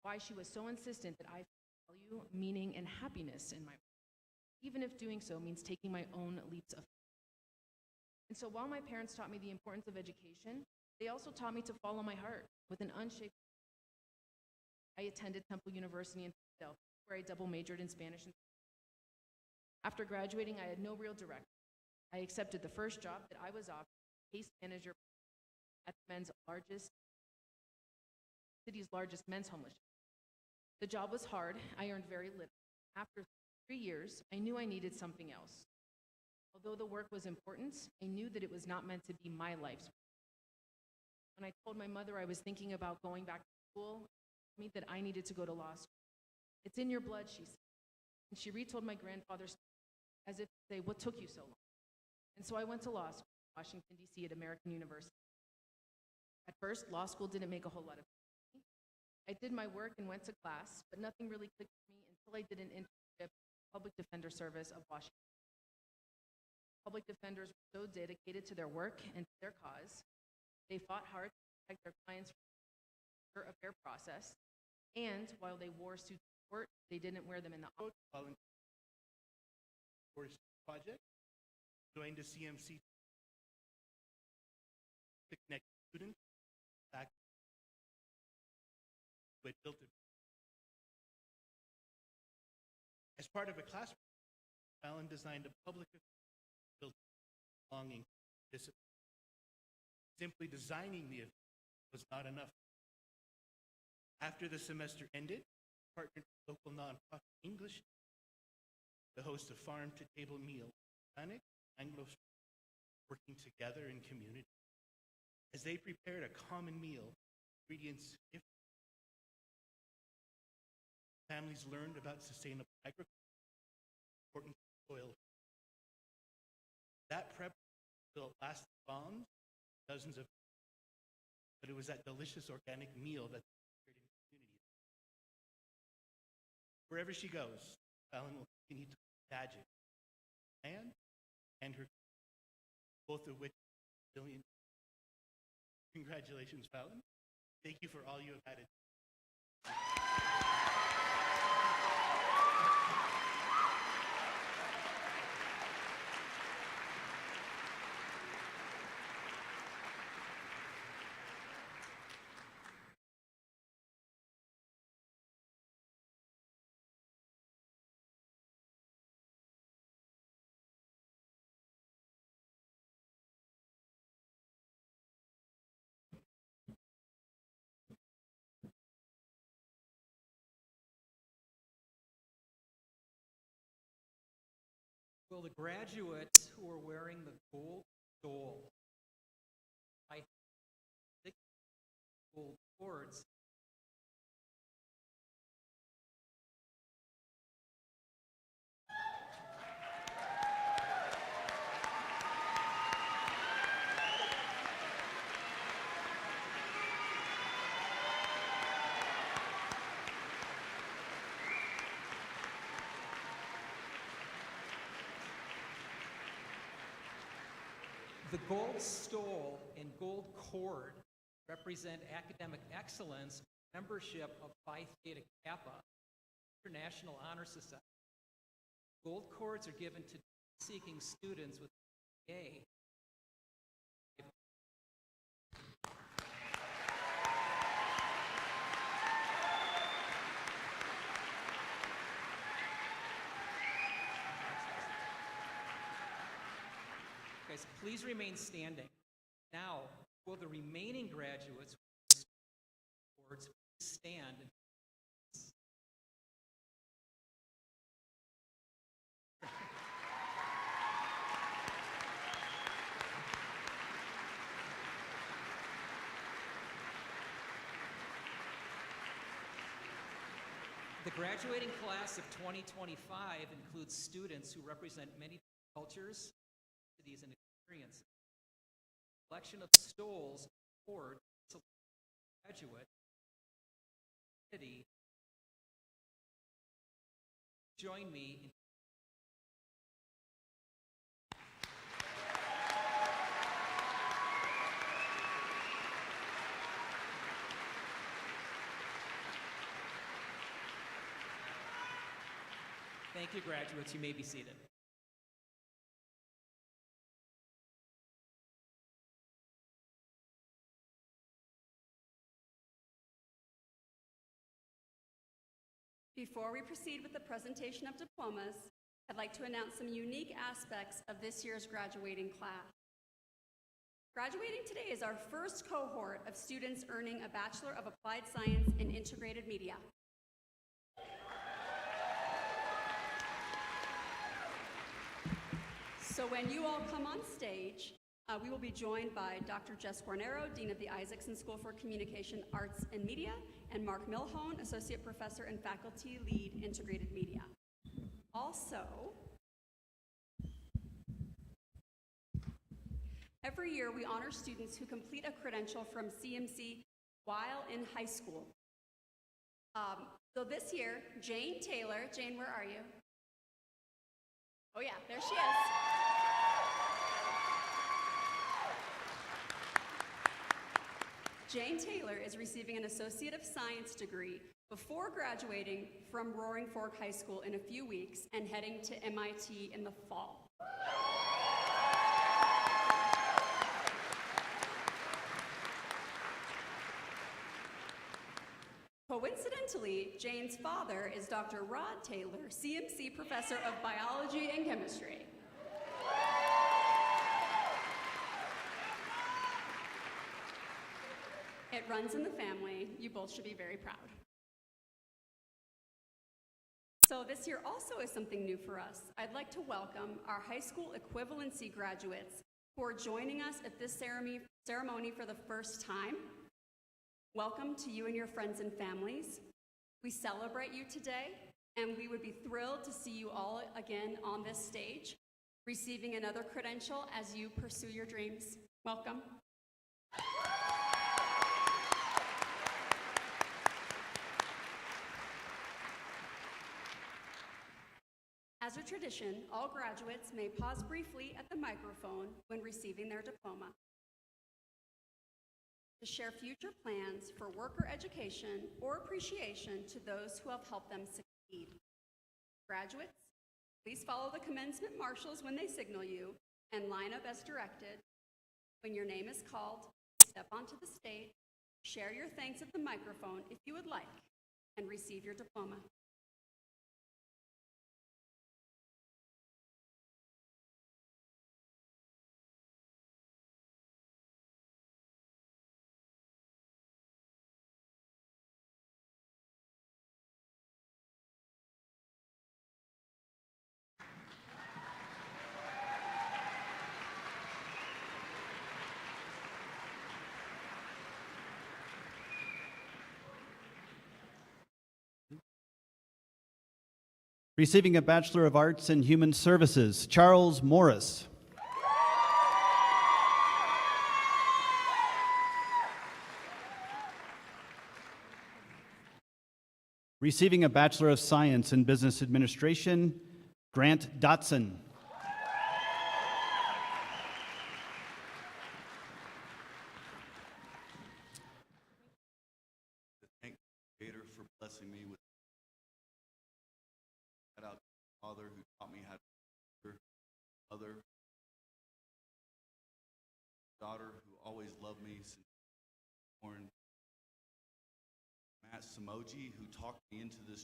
why she was so insistent that I value, meaning, and happiness in my life, even if doing so means taking my own leaps of faith. And so while my parents taught me the importance of education, they also taught me to follow my heart with an unshakable. I attended Temple University in Philadelphia, where I double majored in Spanish and after graduating, I had no real direction. I accepted the first job that I was offered, case manager at the city's largest men's homeless shelter. The job was hard. I earned very little. After 3 years, I knew I needed something else. Although the work was important, I knew that it was not meant to be my life's work. When I told my mother I was thinking about going back to school, she told me that I needed to go to law school. It's in your blood, she said. And she retold my grandfather's story, as if to say, what took you so long? And so I went to law school in Washington, D.C. at American University. At first, law school didn't make a whole lot of sense to me. I did my work and went to class, but nothing really clicked for me until I did an internship at the Public Defender Service of Washington. Public defenders were so dedicated to their work and to their cause. They fought hard to protect their clients from a fair process, and while they wore suits to court, they didn't wear them in the office. Project, joined the CMC to connect students back with built it. As part of a class, Fallon designed a public built belonging discipline. Simply designing the event was not enough. After the semester ended, partnered with local nonprofit English to host a farm-to-table meal, Hispanic, Anglo, working together in community. As they prepared a common meal, ingredients different. Families learned about sustainable agriculture, important soil. That prep built lasting bonds, dozens of, but it was that delicious organic meal that created community. Wherever she goes, Fallon will continue to magic, and her, both of which are brilliant. Congratulations, Fallon. Thank you for all you have added. Will the graduates who are wearing the gold stole, I 6 gold cords, The gold stole and gold cord represent academic excellence, membership of Phi Theta Kappa, International Honor Society. Gold cords are given to seeking students with A. Guys, please remain standing. Now, will the remaining graduates with cords stand? The graduating class of 2025 includes students who represent many cultures, cities, and experiences. Selection of stoles or graduate city. Join me in Thank you, graduates. You may be seated. Before we proceed with the presentation of diplomas, I'd like to announce some unique aspects of this year's graduating class. Graduating today is our first cohort of students earning a Bachelor of Applied Science in Integrated Media. So when you all come on stage, we will be joined by Dr. Jess Guarnero, Dean of the Isaacson School for Communication, Arts, and Media, and Mark Milhone, Associate Professor and Faculty Lead, Integrated Media. Also, every year we honor students who complete a credential from CMC while in high school. So this year, Jane Taylor, Jane, where are you? Oh yeah, there she is. Jane Taylor is receiving an Associate of Science degree before graduating from Roaring Fork High School in a few weeks and heading to MIT in the fall. Coincidentally, Jane's father is Dr. Rod Taylor, CMC Professor of Biology and Chemistry. It runs in the family. You both should be very proud. So this year also is something new for us. I'd like to welcome our high school equivalency graduates who are joining us at this ceremony for the first time. Welcome to you and your friends and families. We celebrate you today, and we would be thrilled to see you all again on this stage, receiving another credential as you pursue your dreams. Welcome. As a tradition, all graduates may pause briefly at the microphone when receiving their diploma to share future plans for work or education or appreciation to those who have helped them succeed. Graduates, please follow the commencement marshals when they signal you and line up as directed. When your name is called, step onto the stage, share your thanks at the microphone if you would like, and receive your diploma. Receiving a Bachelor of Arts in Human Services, Charles Morris. Receiving a Bachelor of Science in Business Administration, Grant Dotson. blessing me with. Shout out to my father who taught me how to be a mother, daughter who always loved me since I was born. Matt Samoji, who talked me into this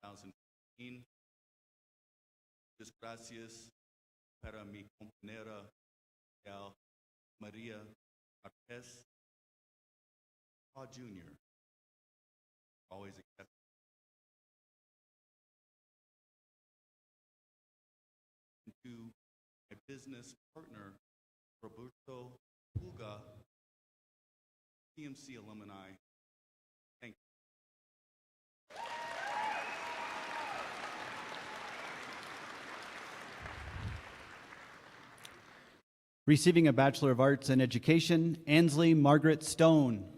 in 2015. Muchas gracias para mi compañera Maria Marquez, Jr. Always accept. And to my business partner, Roberto Puga, CMC alumni. Thank you. Receiving a Bachelor of Arts in Education, Ansley Margaret Stone.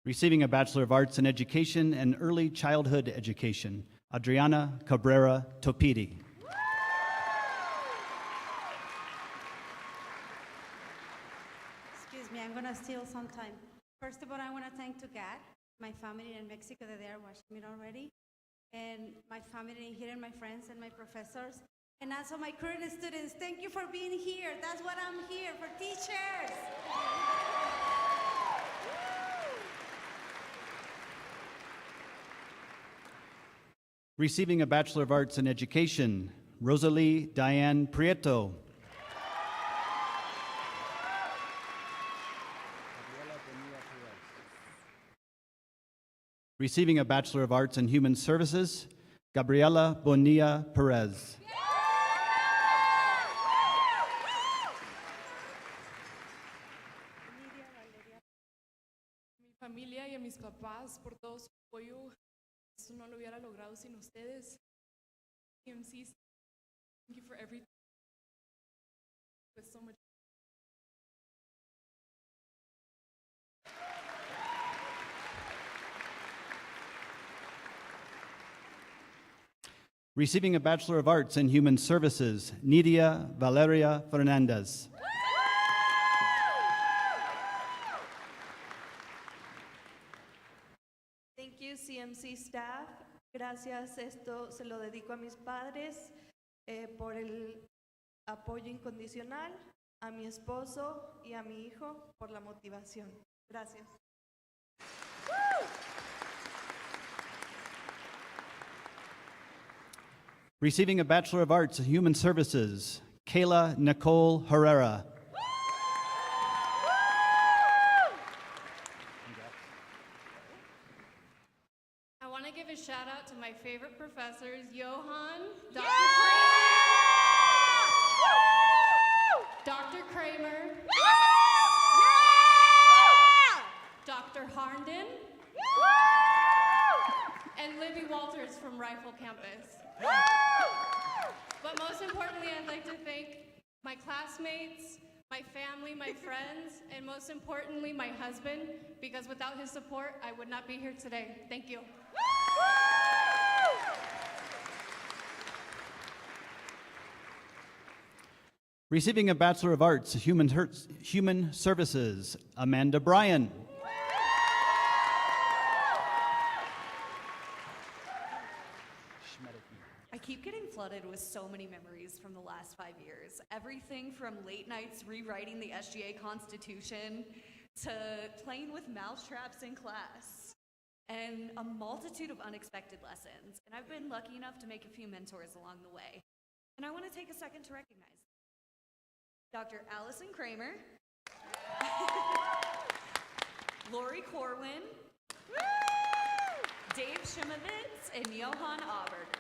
Receiving a Bachelor of Arts in Education and Early Childhood Education, Adriana Cabrera Topidi. Excuse me, I'm going to steal some time. First of all, I want to thank to God, my family in Mexico that they are watching me already, and my family here and my friends and my professors, and also my current students. Thank you for being here. That's what I'm here for, teachers. Receiving a Bachelor of Arts in Education, Rosalie Diane Prieto. Receiving a Bachelor of Arts in Human Services, Gabriela Bonilla Perez. Mi familia y a mis papás por todo su apoyo. Esto no lo hubiera logrado sin ustedes. CMC, thank you for everything. With so much. Receiving a Bachelor of Arts in Human Services, Nidia Valeria Fernandez. Thank you, CMC staff. Gracias, esto se lo dedico a mis padres por el apoyo incondicional, a mi esposo y a mi hijo por la motivación. Gracias. Receiving a Bachelor of Arts in Human Services, Kayla Nicole Herrera. I want to give a shout out to my favorite professors, Johan, Dr. Kramer, Dr. Harnden, and Libby Walters from Rifle Campus. But most importantly, I'd like to thank my classmates, my family, my friends, and most importantly, my husband, because without his support, I would not be here today. Thank you. Receiving a Bachelor of Arts, Human Services, Amanda Bryan. I keep getting flooded with so many memories from the last 5 years. Everything from late nights rewriting the SGA Constitution to playing with mousetraps in class and a multitude of unexpected lessons. And I've been lucky enough to make a few mentors along the way. And I want to take a second to recognize them. Dr. Allison Kramer, Lori Corwin, Dave Shimovitz, and Johan Auberger.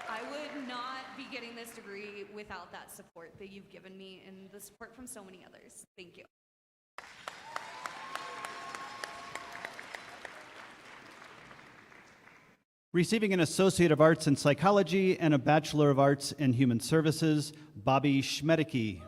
I would not be getting this degree without that support that you've given me and the support from so many others. Thank you. Receiving an Associate of Arts in Psychology and a Bachelor of Arts in Human Services, Bobby Schmedicke.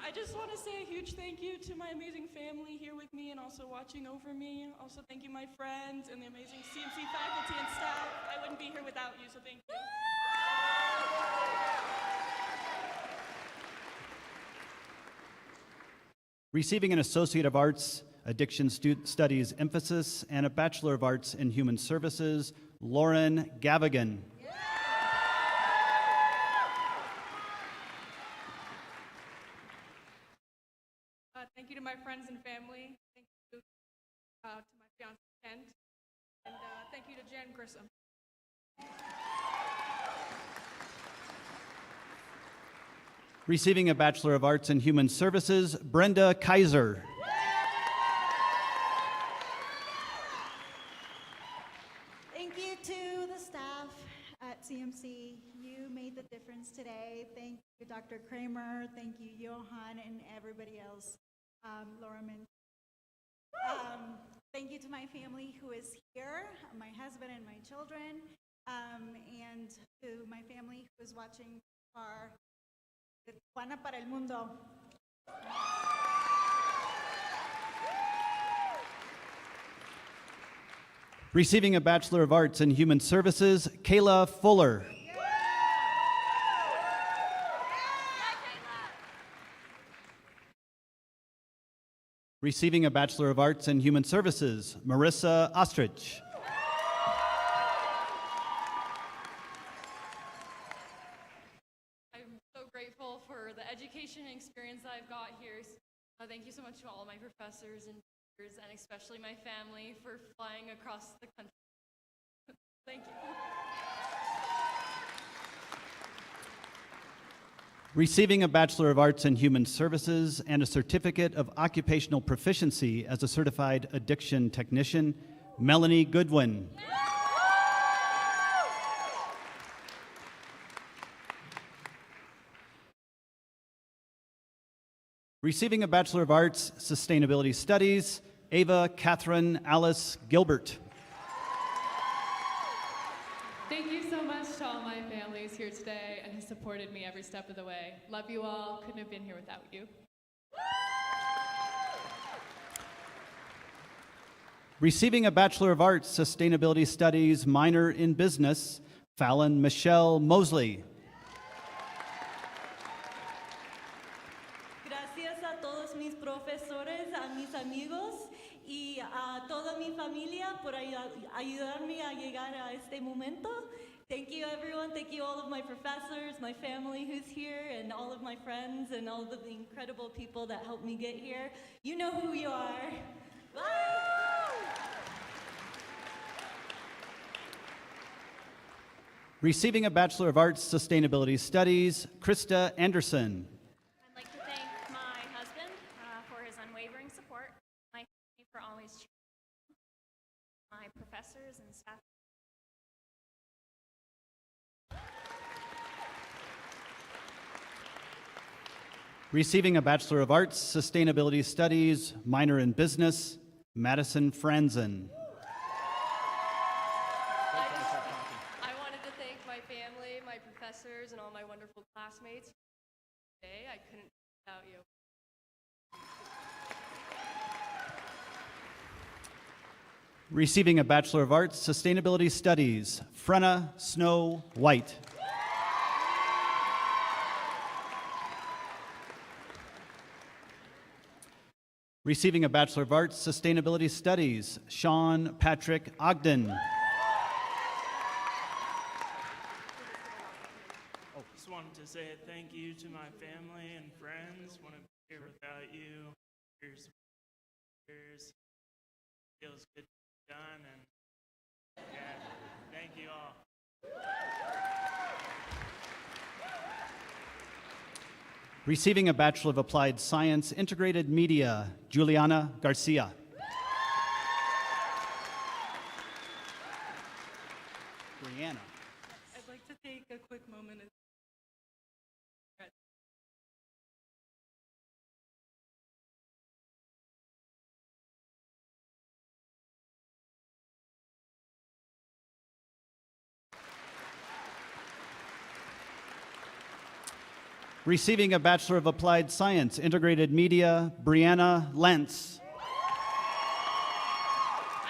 I just want to say a huge thank you to my amazing family here with me and also watching over me. Also, thank you my friends and the amazing CMC faculty and staff. I wouldn't be here without you, so thank you. Receiving an Associate of Arts, Addiction Studies emphasis, and a Bachelor of Arts in Human Services, Lauren Gavigan. Thank you to my friends and family. Thank you to my fiance Kent, and thank you to Jen Grissom. Receiving a Bachelor of Arts in Human Services, Brenda Kaiser. Thank you to the staff at CMC. You made the difference today. Thank you, Dr. Kramer. Thank you, Johan, and everybody else. Laura Min. Thank you to my family who is here, my husband and my children, and to my family who is watching our Tijuana para el Mundo. Receiving a Bachelor of Arts in Human Services, Kayla Fuller. Receiving a Bachelor of Arts in Human Services, Marissa Ostrich. I'm so grateful for the education and experience that I've got here. Thank you so much to all my professors and teachers, and especially my family for flying across the country. Thank you. Receiving a Bachelor of Arts in Human Services and a Certificate of Occupational Proficiency as a Certified Addiction Technician, Melanie Goodwin. Receiving a Bachelor of Arts, Sustainability Studies, Ava Catherine Alice Gilbert. Thank you so much to all my families here today and who supported me every step of the way. Love you all. Couldn't have been here without you. Receiving a Bachelor of Arts, Sustainability Studies, minor in Business, Fallon Michelle Mosley. Gracias a todos mis profesores, a mis amigos y a toda mi familia por ayudarme a llegar a este momento. Thank you, everyone. Thank you, all of my professors, my family who's here, and all of my friends, and all of the incredible people that helped me get here. You know who you are. Bye. Receiving a Bachelor of Arts, Sustainability Studies, Krista Anderson. I'd like to thank my husband for his unwavering support, my family for always cheering, my professors and staff. Receiving a Bachelor of Arts, Sustainability Studies, minor in Business, Madison Franzen. I wanted to thank my family, my professors, and all my wonderful classmates. Today, I couldn't do without you. Receiving a Bachelor of Arts, Sustainability Studies, Frenna Snow White. Receiving a Bachelor of Arts, Sustainability Studies, Sean Patrick Ogden. Just wanted to say thank you to my family and friends. Want to be here without you. Here's feels good to be done, and yeah, thank you all. Receiving a Bachelor of Applied Science, Integrated Media, Juliana Garcia. Brianna. I'd like to take a quick moment and Receiving a Bachelor of Applied Science, Integrated Media, Brianna Lentz. I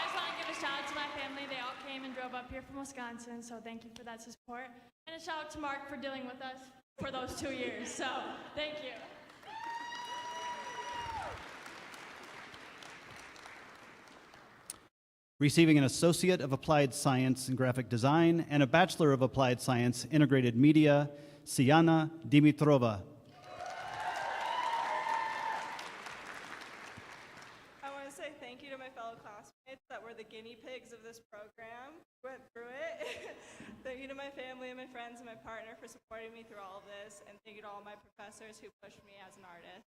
just want to give a shout out to my family. They all came and drove up here from Wisconsin, so thank you for that support. And a shout out to Mark for dealing with us for those 2 years, so thank you. Receiving an Associate of Applied Science in Graphic Design and a Bachelor of Applied Science, Integrated Media, Siana Dimitrova. I want to say thank you to my fellow classmates that were the guinea pigs of this program. Went through it. Thank you to my family and my friends and my partner for supporting me through all of this, and thank you to all my professors who pushed me as an artist.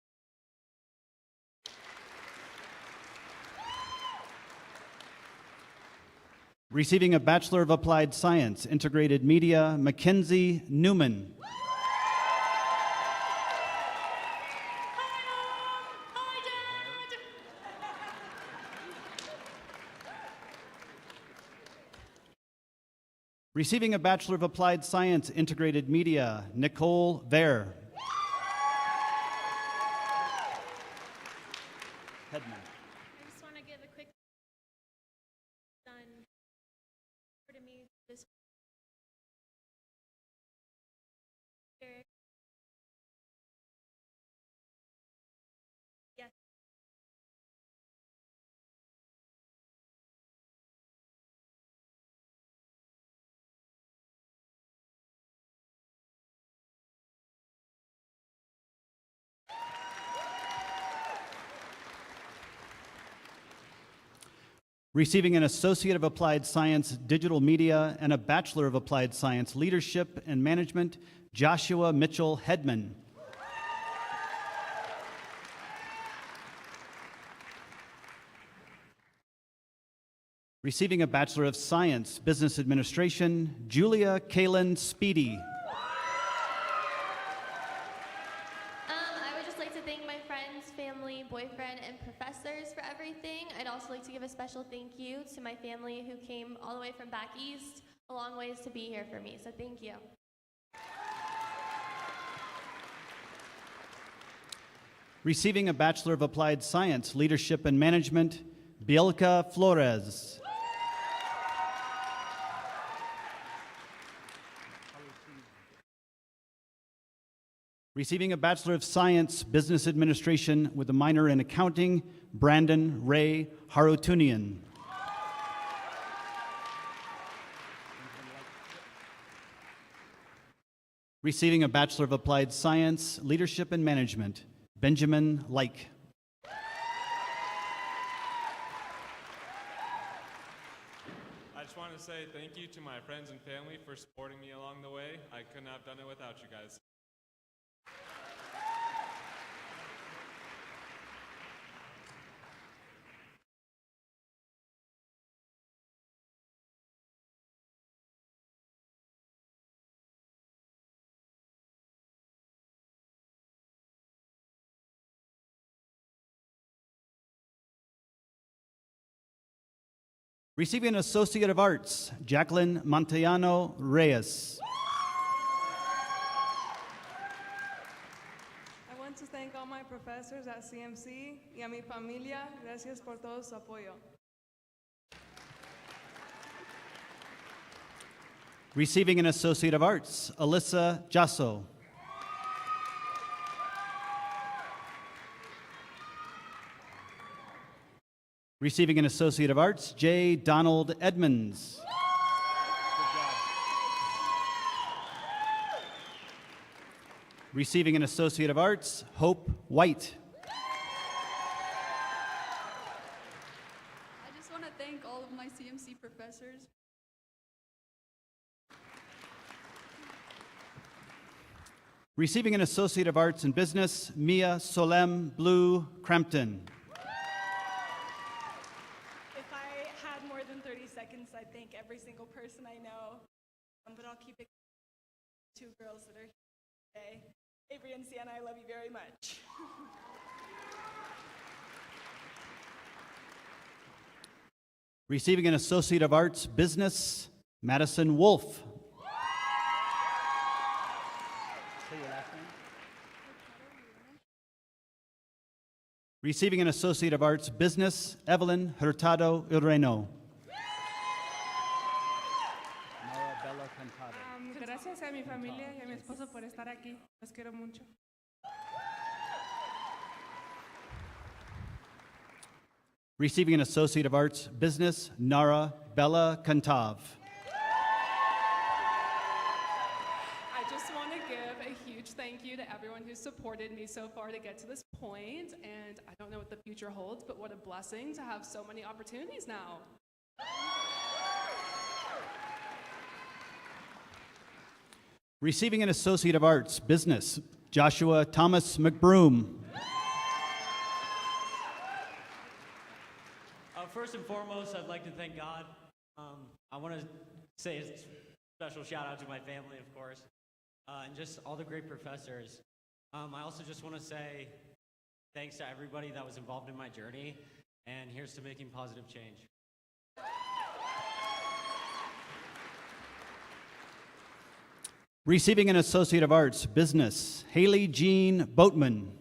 Receiving a Bachelor of Applied Science, Integrated Media, Mackenzie Newman. Receiving a Bachelor of Applied Science, Integrated Media, Nicole Vare. I just want to give a quick done to me this yes. Receiving an Associate of Applied Science, Digital Media, and a Bachelor of Applied Science, Leadership and Management, Joshua Mitchell Hedman. Receiving a Bachelor of Science, Business Administration, Julia Kaylin Speedy. I would just like to thank my friends, family, boyfriend, and professors for everything. I'd also like to give a special thank you to my family who came all the way from back east, a long ways to be here for me, so thank you. Receiving a Bachelor of Applied Science, Leadership and Management, Bielka Flores. Receiving a Bachelor of Science, Business Administration with a minor in accounting, Brandon Ray Harutunian. Receiving a Bachelor of Applied Science, Leadership and Management, Benjamin Like. I just want to say thank you to my friends and family for supporting me along the way. I couldn't have done it without you guys. Receiving an Associate of Arts, Jacqueline Montellano Reyes. I want to thank all my professors at CMC y a mi familia. Gracias por todo su apoyo. Receiving an Associate of Arts, Alyssa Jasso. Receiving an Associate of Arts, J. Donald Edmonds. Receiving an Associate of Arts, Hope White. I just want to thank all of my CMC professors. Receiving an Associate of Arts in Business, Mia Solem Blue Crampton. If I had more than 30 seconds, I'd thank every single person I know, but I'll keep it to 2 girls that are here today. Avery and Sienna, I love you very much. Receiving an Associate of Arts Business, Madison Wolf. Say your last name. Receiving an Associate of Arts, Business, Evelyn Hurtado Ureno. Gracias a mi familia y a mi esposo por estar aquí. Los quiero mucho. Receiving an Associate of Arts, Business, Nara Bella Kantav. I just want to give a huge thank you to everyone who supported me so far to get to this point, and I don't know what the future holds, but what a blessing to have so many opportunities now. Receiving an Associate of Arts, Business, Joshua Thomas McBroom. First and foremost, I'd like to thank God. I want to say a special shout out to my family, of course, and just all the great professors. I also just want to say thanks to everybody that was involved in my journey, and here's to making positive change. Receiving an Associate of Arts, Business, Haley Jean Boatman.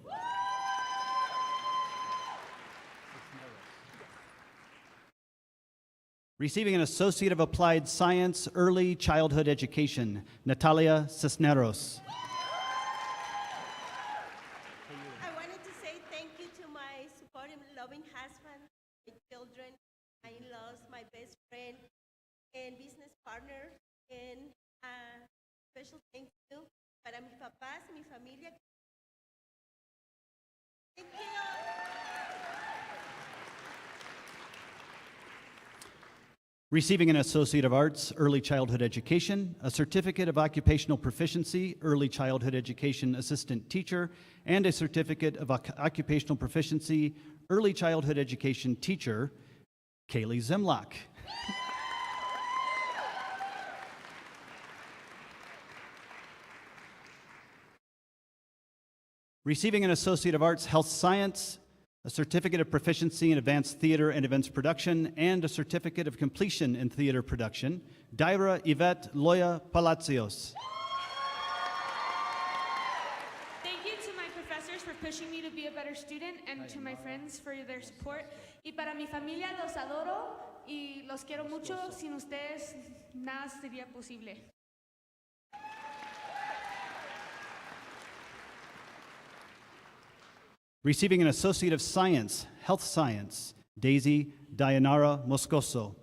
Receiving an Associate of Applied Science, Early Childhood Education, Natalia Cisneros. I wanted to say thank you to my supportive, loving husband, my children, my in-laws, my best friend, and business partner, and special thank you para mis papás, mi familia. Thank you. Receiving an Associate of Arts, Early Childhood Education, a Certificate of Occupational Proficiency, Early Childhood Education Assistant Teacher, and a Certificate of Occupational Proficiency, Early Childhood Education Teacher, Kaylee Zimlock. Receiving an Associate of Arts, Health Science, a Certificate of Proficiency in Advanced Theater and Events Production, and a Certificate of Completion in Theater Production, Daira Yvette Loya Palacios. Thank you to my professors for pushing me to be a better student, and to my friends for their support. Y para mi familia, los adoro y los quiero mucho. Sin ustedes, nada sería posible. Receiving an Associate of Science, Health Science, Daisy Dayanara Moscoso.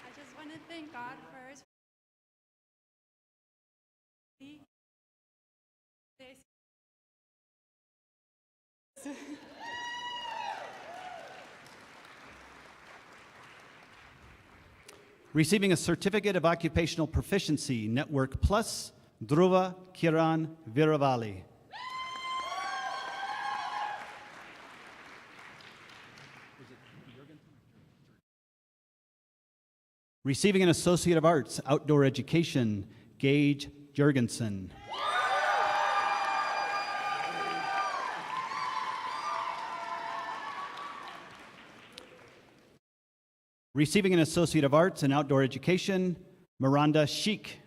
I just want to thank God first. Receiving a Certificate of Occupational Proficiency, Network Plus, Dhruva Kiran Viravali. Receiving an Associate of Arts, Outdoor Education, Gage Jurgensen. Receiving an Associate of Arts in Outdoor Education, Miranda Sheik.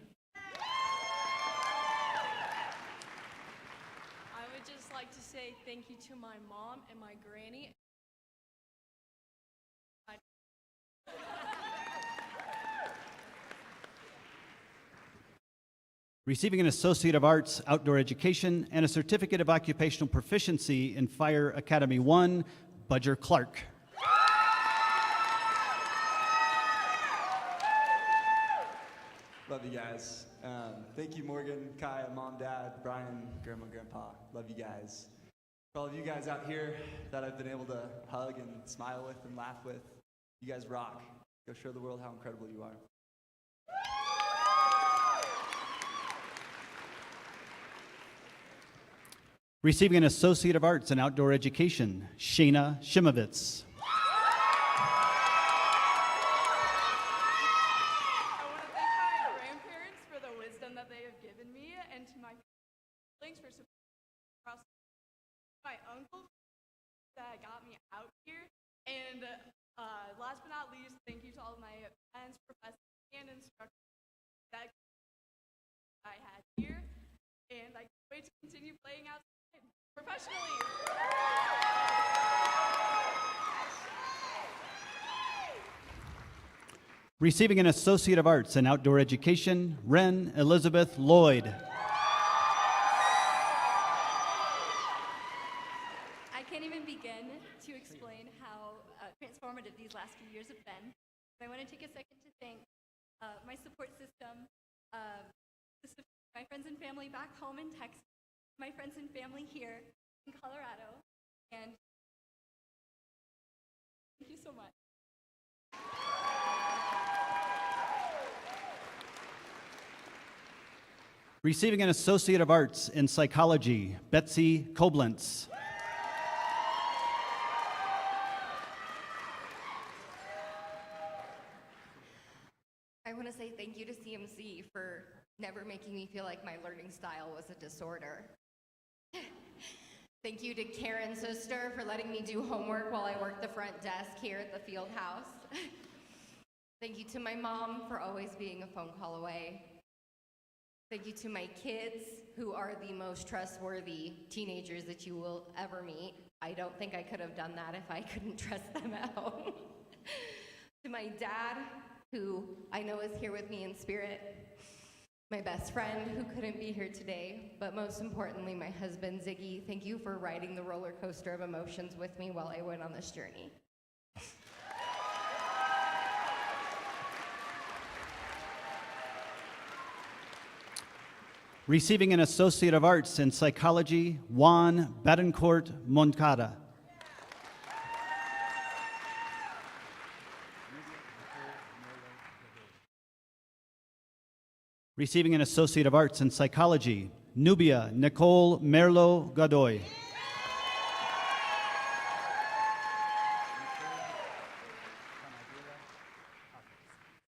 I would just like to say thank you to my mom and my granny. Receiving an Associate of Arts, Outdoor Education, and a Certificate of Occupational Proficiency in Fire Academy 1, Budger Clark. Love you guys. Thank you, Morgan, Kaya, Mom, Dad, Brian, Grandma, Grandpa. Love you guys. For all of you guys out here that I've been able to hug and smile with and laugh with, you guys rock. Go show the world how incredible you are. Receiving an Associate of Arts in Outdoor Education, Shayna Shimovitz. My uncle that got me out here. And last but not least, thank you to all of my friends, professors, and instructors that I had here. And I wait to continue playing outside professionally. Receiving an Associate of Arts in Outdoor Education, Wren Elizabeth Lloyd. I can't even begin to explain how transformative these last few years have been. But I want to take a second to thank my support system, my friends and family back home in Texas, my friends and family here in Colorado, and thank you so much. Receiving an Associate of Arts in Psychology, Betsy Koblenz. I want to say thank you to CMC for never making me feel like my learning style was a disorder. Thank you to Karen's sister for letting me do homework while I worked the front desk here at the field house. Thank you to my mom for always being a phone call away. Thank you to my kids, who are the most trustworthy teenagers that you will ever meet. I don't think I could have done that if I couldn't trust them at home. To my dad, who I know is here with me in spirit. My best friend, who couldn't be here today. But most importantly, my husband, Ziggy. Thank you for riding the roller coaster of emotions with me while I went on this journey. Receiving an Associate of Arts in Psychology, Juan Betancourt Moncada. Receiving an Associate of Arts in Psychology, Nubia Nicole Merlo Godoy.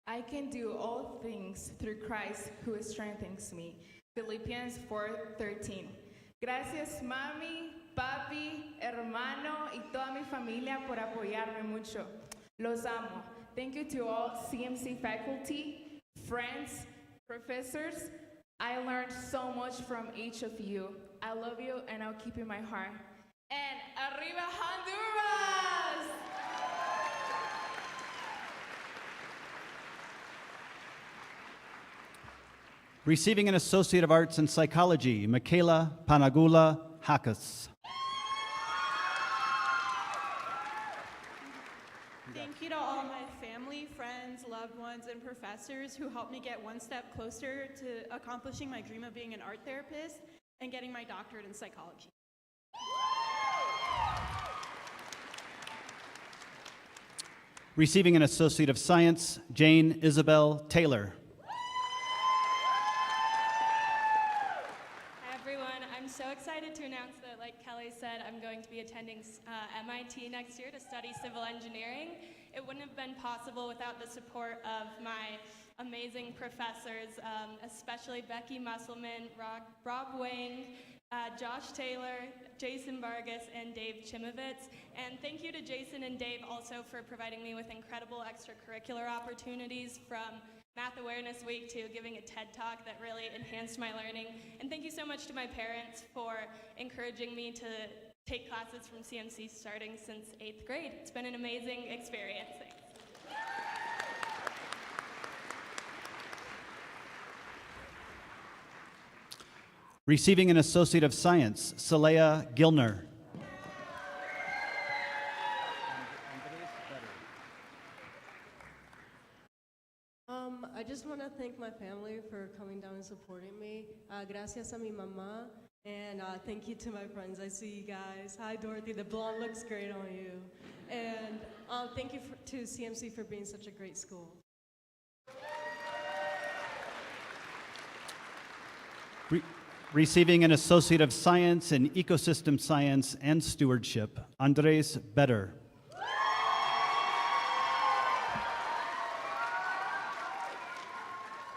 I can do all things through Christ who strengthens me. Philippians 4:13. Gracias, mami, papi, hermano y toda mi familia por apoyarme mucho. Los amo. Thank you to all CMC faculty, friends, professors. I learned so much from each of you. I love you and I'll keep you in my heart. And arriba Honduras! Receiving an Associate of Arts in Psychology, Michaela Panagula Hakas. Thank you to all my family, friends, loved ones, and professors who helped me get one step closer to accomplishing my dream of being an art therapist and getting my doctorate in psychology. Receiving an Associate of Science, Jane Isabel Taylor. Hi everyone, I'm so excited to announce that, like Kelly said, I'm going to be attending MIT next year to study civil engineering. It wouldn't have been possible without the support of my amazing professors, especially Becky Musselman, Rob Wang, Josh Taylor, Jason Vargas, and Dave Chimovitz. And thank you to Jason and Dave also for providing me with incredible extracurricular opportunities, from Math Awareness Week to giving a TED Talk that really enhanced my learning. And thank you so much to my parents for encouraging me to take classes from CMC starting since 8th grade. It's been an amazing experience. Thanks. Receiving an Associate of Science, Saleha Gilner. I just want to thank my family for coming down and supporting me. Gracias a mi mamá. And thank you to my friends. I see you guys. Hi, Dorothy. The blonde looks great on you. And thank you to CMC for being such a great school. Receiving an Associate of Science in Ecosystem Science and Stewardship, Andres Better.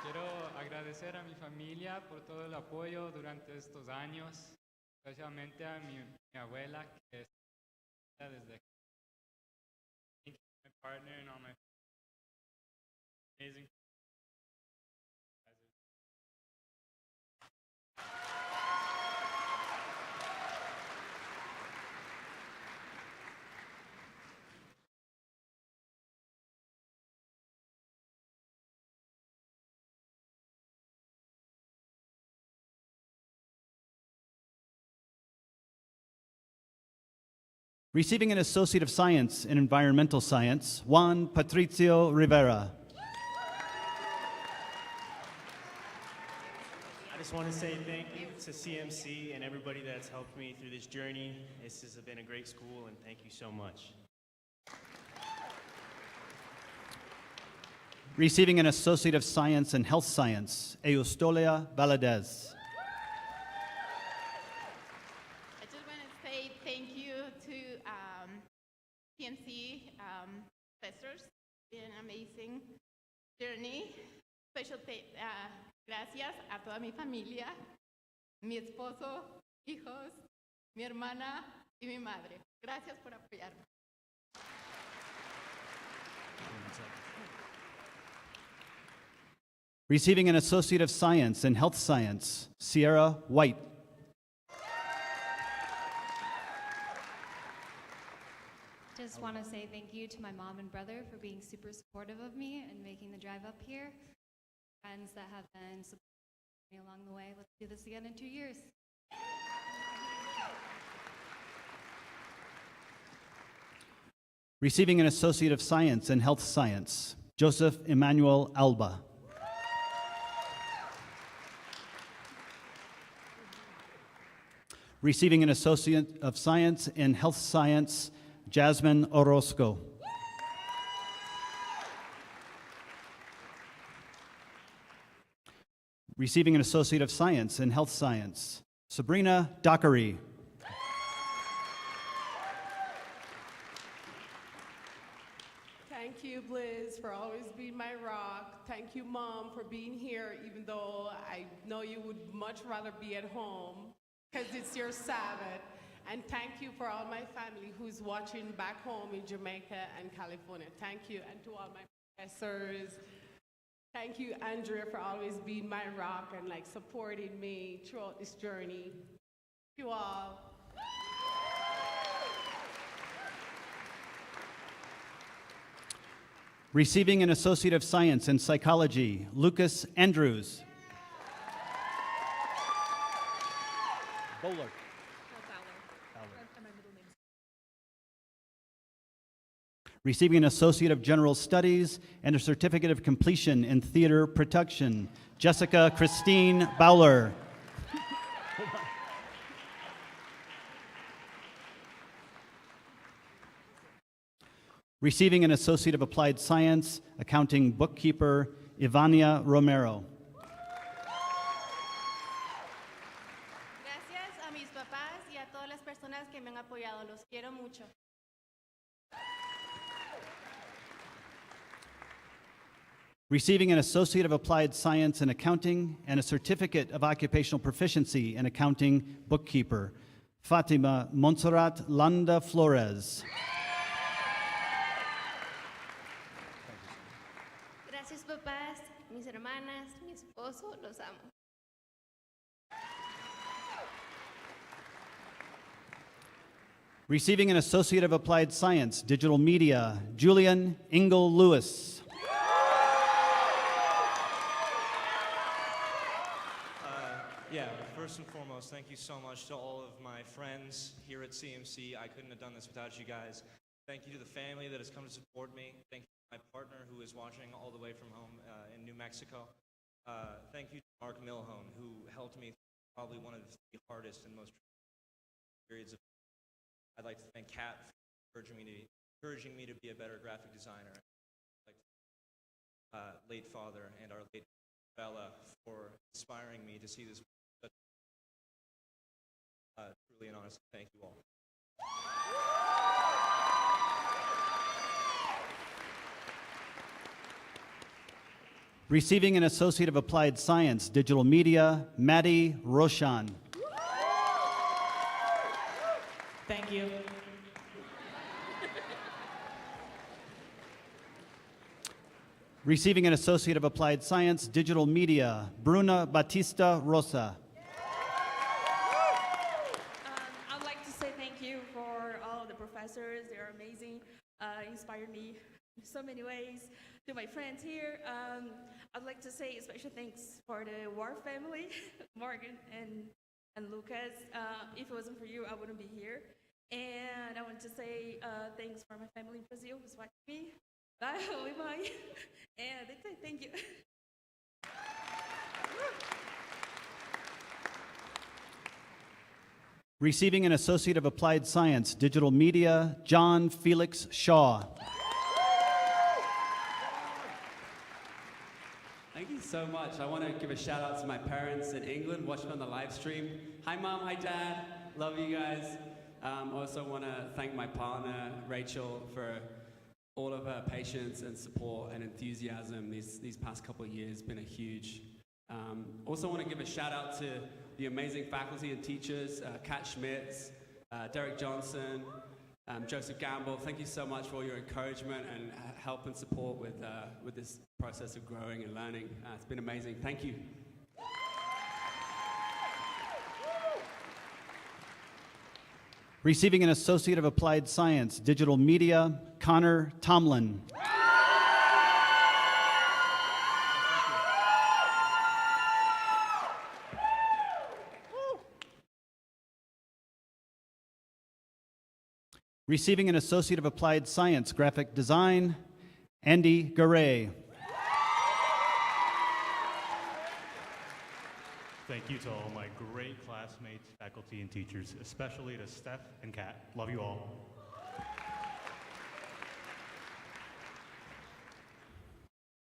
Quiero agradecer a mi familia por todo el apoyo durante estos años, especialmente a mi abuela, que está desde my partner and all my amazing. Receiving an Associate of Science in Environmental Science, Juan Patricio Rivera. I just want to say thank you to CMC and everybody that's helped me through this journey. This has been a great school, and thank you so much. Receiving an Associate of Science in Health Science, Eustolia Valadez. I just want to say thank you to CMC professors. It's been an amazing journey. Special gracias a toda mi familia, mi esposo, hijos, mi hermana y mi madre. Gracias por apoyarme. Receiving an Associate of Science in Health Science, Sierra White. Just want to say thank you to my mom and brother for being super supportive of me and making the drive up here. Friends that have been supporting me along the way. Let's do this again in 2 years. Receiving an Associate of Science in Health Science, Joseph Emmanuel Alba. Receiving an Associate of Science in Health Science, Jasmine Orozco. Receiving an Associate of Science in Health Science, Sabrina Dockery. Thank you, Bliss, for always being my rock. Thank you, Mom, for being here, even though I know you would much rather be at home because it's your Sabbath. And thank you for all my family who's watching back home in Jamaica and California. Thank you, and to all my professors. Thank you, Andrea, for always being my rock and supporting me throughout this journey. Thank you all. Receiving an Associate of Science in Psychology, Lucas Andrews. Bowler. Receiving an Associate of General Studies and a Certificate of Completion in Theater Production, Jessica Christine Bowler. Receiving an Associate of Applied Science, Accounting Bookkeeper, Ivania Romero. Gracias a mis papás y a todas las personas que me han apoyado. Los quiero mucho. Receiving an Associate of Applied Science in Accounting and a Certificate of Occupational Proficiency in Accounting Bookkeeper, Fatima Montserrat Landa Flores. Gracias, papás, mis hermanas, mi esposo, los amo. Receiving an Associate of Applied Science, Digital Media, Julian Ingle Lewis. Yeah, first and foremost, thank you so much to all of my friends here at CMC. I couldn't have done this without you guys. Thank you to the family that has come to support me. Thank you to my partner who is watching all the way from home in New Mexico. Thank you to Mark Milhone, who helped me through probably one of the hardest and most periods of. I'd like to thank Kat for encouraging me to be a better graphic designer. I'd like to thank late father and our late Bella for inspiring me to see this. Truly and honestly, thank you all. Receiving an Associate of Applied Science, Digital Media, Maddie Roshan. Thank you. Receiving an Associate of Applied Science, Digital Media, Bruna Batista Rosa. I'd like to say thank you for all of the professors. They're amazing, inspired me in so many ways. To my friends here, I'd like to say a special thanks for the War family, Morgan and Lucas. If it wasn't for you, I wouldn't be here. And I want to say thanks for my family in Brazil who's watching me. Bye, oi, mãe. And that's it. Thank you. Receiving an Associate of Applied Science, Digital Media, John Felix Shaw. Thank you so much. I want to give a shout out to my parents in England watching on the live stream. Hi, Mom. Hi, Dad. Love you guys. Also want to thank my partner, Rachel, for all of her patience and support and enthusiasm these past couple of years. Been a huge. Also want to give a shout out to the amazing faculty and teachers, Kat Schmitz, Derek Johnson, Joseph Gamble. Thank you so much for all your encouragement and help and support with this process of growing and learning. It's been amazing. Thank you. Receiving an Associate of Applied Science, Digital Media, Connor Tomlin. Receiving an Associate of Applied Science, Graphic Design, Andy Garay. Thank you to all my great classmates, faculty, and teachers, especially to Steph and Kat. Love you all.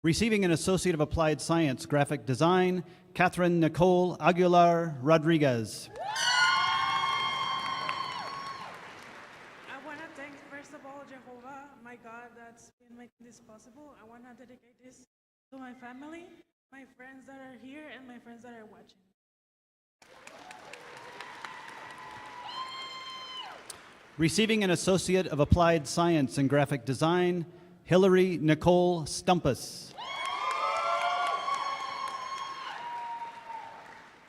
Receiving an Associate of Applied Science, Graphic Design, Catherine Nicole Aguilar Rodriguez. I want to thank, first of all, Jehovah, my God, that's been making this possible. I want to dedicate this to my family, my friends that are here, and my friends that are watching. Receiving an Associate of Applied Science in Graphic Design, Hillary Nicole Stumpus.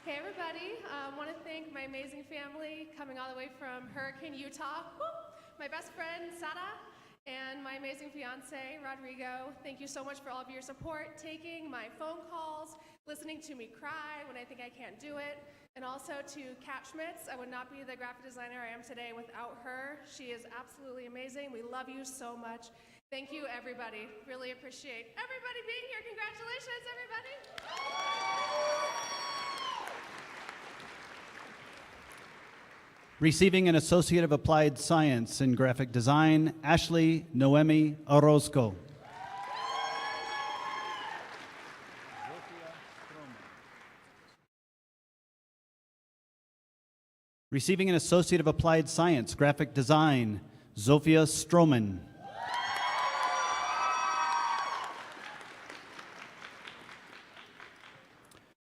Hey everybody, I want to thank my amazing family coming all the way from Hurricane, Utah. Woo! My best friend, Sara, and my amazing fiance, Rodrigo. Thank you so much for all of your support, taking my phone calls, listening to me cry when I think I can't do it. And also to Kat Schmitz. I would not be the graphic designer I am today without her. She is absolutely amazing. We love you so much. Thank you, everybody. Really appreciate everybody being here. Congratulations, everybody. Receiving an Associate of Applied Science in Graphic Design, Ashley Noemi Orozco. Receiving an Associate of Applied Science, Graphic Design, Zofia Stroman.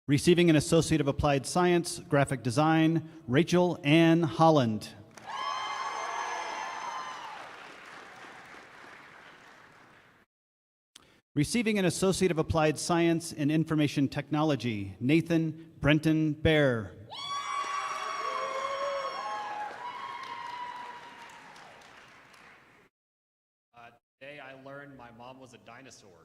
Receiving an Associate of Applied Science, Graphic Design, Rachel Ann Holland. Receiving an Associate of Applied Science in Information Technology, Nathan Brenton Bear. Today I learned my mom was a dinosaur.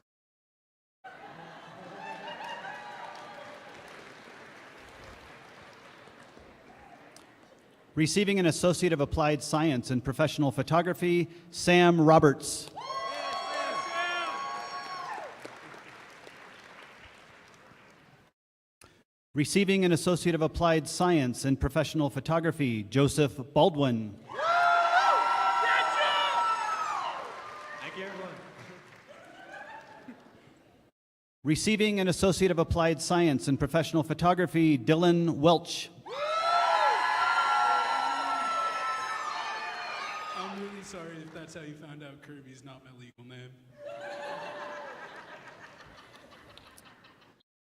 Receiving an Associate of Applied Science in Professional Photography, Sam Roberts. Receiving an Associate of Applied Science in Professional Photography, Joseph Baldwin. Thank you, everyone. Receiving an Associate of Applied Science in Professional Photography, Dylan Welch. I'm really sorry if that's how you found out Kirby's not my legal name.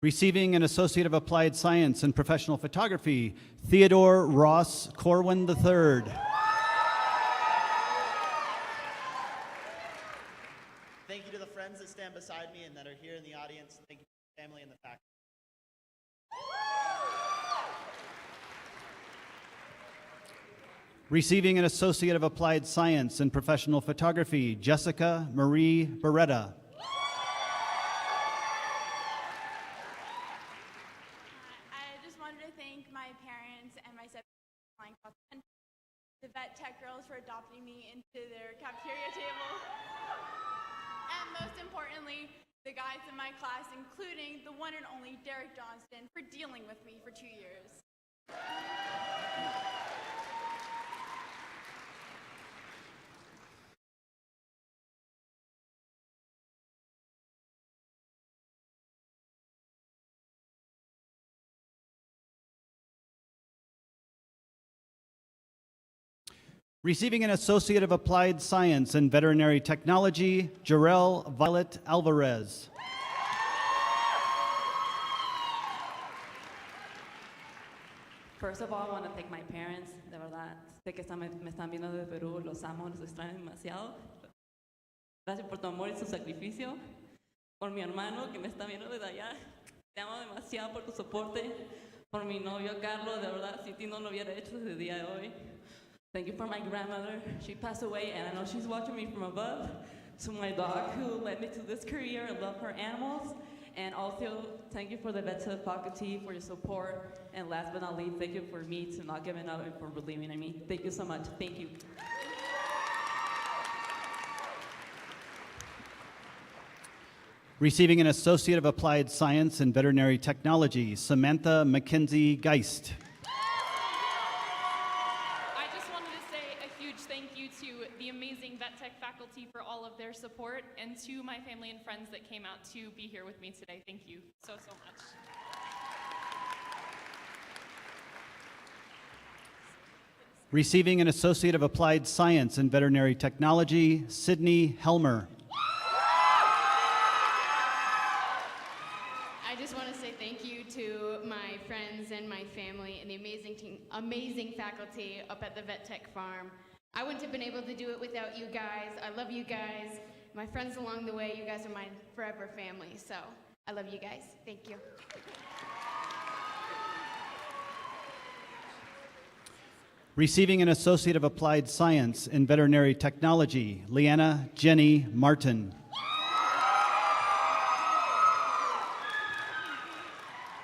Receiving an Associate of Applied Science in Professional Photography, Theodore Ross Corwin III. Thank you to the friends that stand beside me and that are here in the audience. Thank you to the family and the faculty. Receiving an Associate of Applied Science in Professional Photography, Jessica Marie Beretta. I just wanted to thank my parents and my 7 flying top 10 the vet tech girls for adopting me into their cafeteria table, and most importantly, the guys in my class, including the one and only Derek Johnston, for dealing with me for 2 years. Receiving an Associate of Applied Science in Veterinary Technology, Jarell Violet Alvarez. First of all, I want to thank my parents. De verdad, sé que me están viendo de Perú, los amo, los extraño demasiado. Gracias por tu amor y su sacrificio. Por mi hermano que me está viendo desde allá, te amo demasiado por tu soporte. Por mi novio Carlos, de verdad, si ti no lo hubiera hecho desde el día de hoy. Thank you for my grandmother. She passed away, and I know she's watching me from above. To my dog, who led me to this career. I love her animals. And also, thank you for the Vet Tech faculty for your support. And last but not least, thank you for me to not giving up and for believing in me. Thank you so much. Thank you. Receiving an Associate of Applied Science in Veterinary Technology, Samantha Mackenzie Geist. Faculty for all of their support, and to my family and friends that came out to be here with me today. Thank you so much. Receiving an Associate of Applied Science in Veterinary Technology, Sydney Helmer. I just want to say thank you to my friends and my family and the amazing faculty up at the Vet Tech Farm. I wouldn't have been able to do it without you guys. I love you guys. My friends along the way, you guys are my forever family. So I love you guys. Thank you. Receiving an Associate of Applied Science in Veterinary Technology, Leanna Jenny Martin.